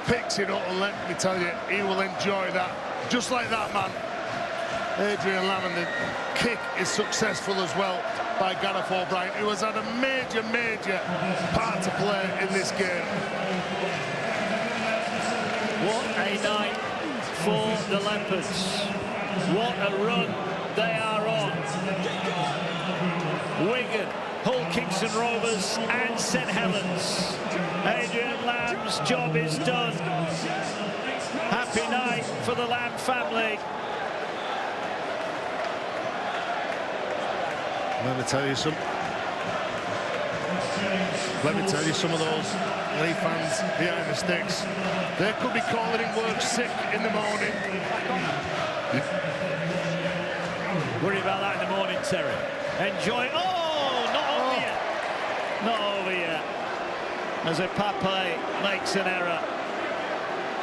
Picks it up, and let me tell you, he will enjoy that. Just like that, man. Adrian Lamb, and the kick is successful as well by Gareth O'Brien, who has had a major, major part to play in this game. What a night for the Leopards. What a run they are on. Wigan, Hull Kingston Rovers and St Helens. Adrian Lamb's job is done. Happy night for the Lamb family. Let me tell you some of those Leigh fans behind the sticks. They could be calling in work sick in the morning. Worry about that in the morning, Terry. Enjoy. Oh, not over yet. Not over yet. As a Pape makes an error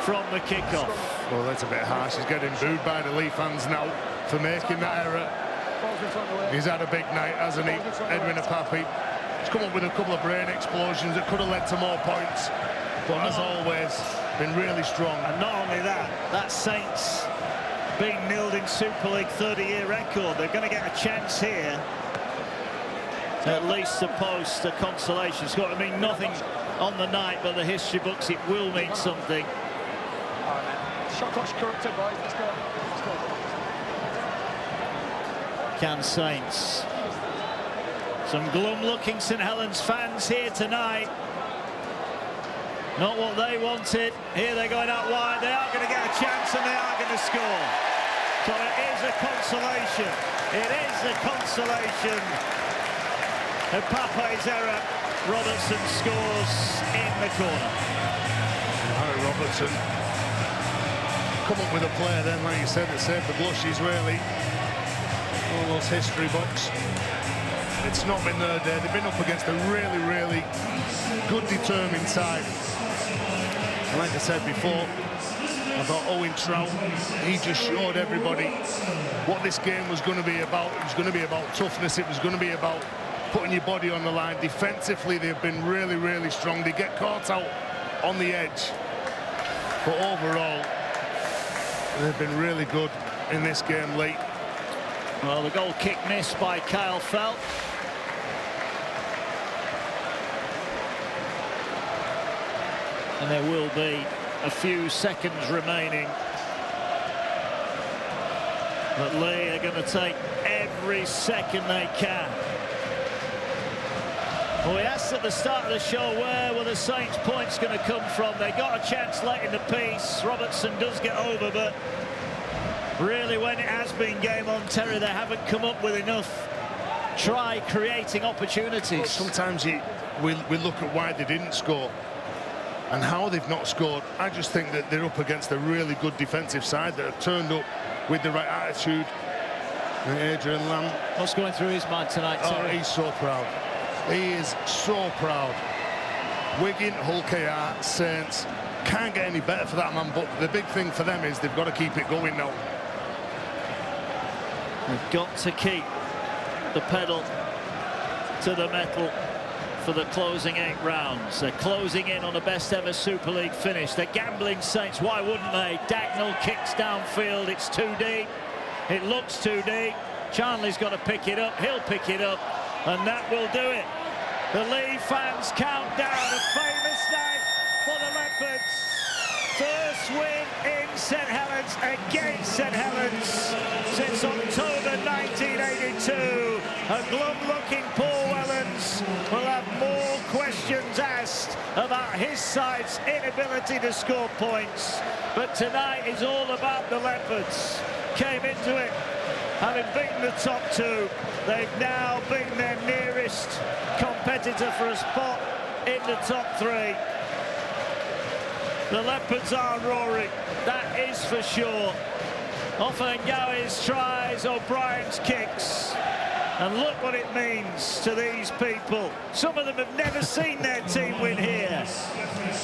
from the kickoff. Well, that's a bit harsh. He's getting booed by the Leigh fans now for making that error. He's had a big night, hasn't he, Edwin Apapi? He's come up with a couple of brain explosions that could have led to more points, but as always, been really strong. And not only that, that Saints being nilled in Super League 30-year record. They're going to get a chance here, at least to post a consolation. It's got to mean nothing on the night, but the history books, it will mean something. All right, man. Shot clock's corrupted, boys. Let's go. Can Saints. Some glum-looking St Helens fans here tonight. Not what they wanted. Here they're going out wide. They are going to get a chance and they are going to score. So it is a consolation. It is a consolation. And Pape's error. Robertson scores in the corner. Harry Robertson come up with a play then, like you said, that saved the blushes, really. All those history books. It's not been their day. They've been up against a really, really good, determined side. And like I said before, I thought Owen Trout, he just showed everybody what this game was going to be about. It was going to be about toughness. It was going to be about putting your body on the line. Defensively, they've been really, really strong. They get caught out on the edge. But overall, they've been really good in this game, Leigh. Well, the goal kick missed by Kyle Felt. And there will be a few seconds remaining. But Leigh are going to take every second they can. Well, we asked at the start of the show, where were the Saints' points going to come from? They got a chance late in the piece. Robertson does get over, but really, when it has been game on terror, they haven't come up with enough try creating opportunities. But sometimes we look at why they didn't score and how they've not scored. I just think that they're up against a really good defensive side that have turned up with the right attitude. And Adrian Lamb, what's going through his mind tonight, Terry? Oh, he's so proud. He is so proud. Wigan, Hull KR, Saints, can't get any better for that man, but the big thing for them is they've got to keep it going now. They've got to keep the pedal to the metal for the closing 8 rounds. They're closing in on a best ever Super League finish. They're gambling Saints, why wouldn't they? Dagnall kicks downfield, it's too deep. It looks too deep. Charnley's got to pick it up, he'll pick it up, and that will do it. The Leigh fans count down a famous night for the Leopards. First win in St Helens against St Helens since October 1982. A glum-looking Paul Wellens will have more questions asked about his side's inability to score points. But tonight is all about the Leopards. Came into it having beaten the top 2. They've now beaten their nearest competitor for a spot in the top 3. The Leopards are roaring, that is for sure. Offengawi's tries, O'Brien's kicks. And look what it means to these people. Some of them have never seen their team win here.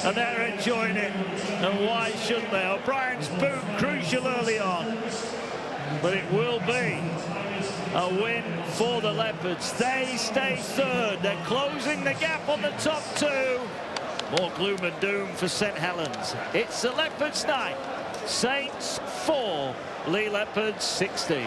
And they're enjoying it. And why shouldn't they? O'Brien's boot crucial early on. But it will be a win for the Leopards. They stay 3rd. They're closing the gap on the top 2. More gloom and doom for St Helens. It's the Leopards night. Saints 4, Leigh Leopards 16.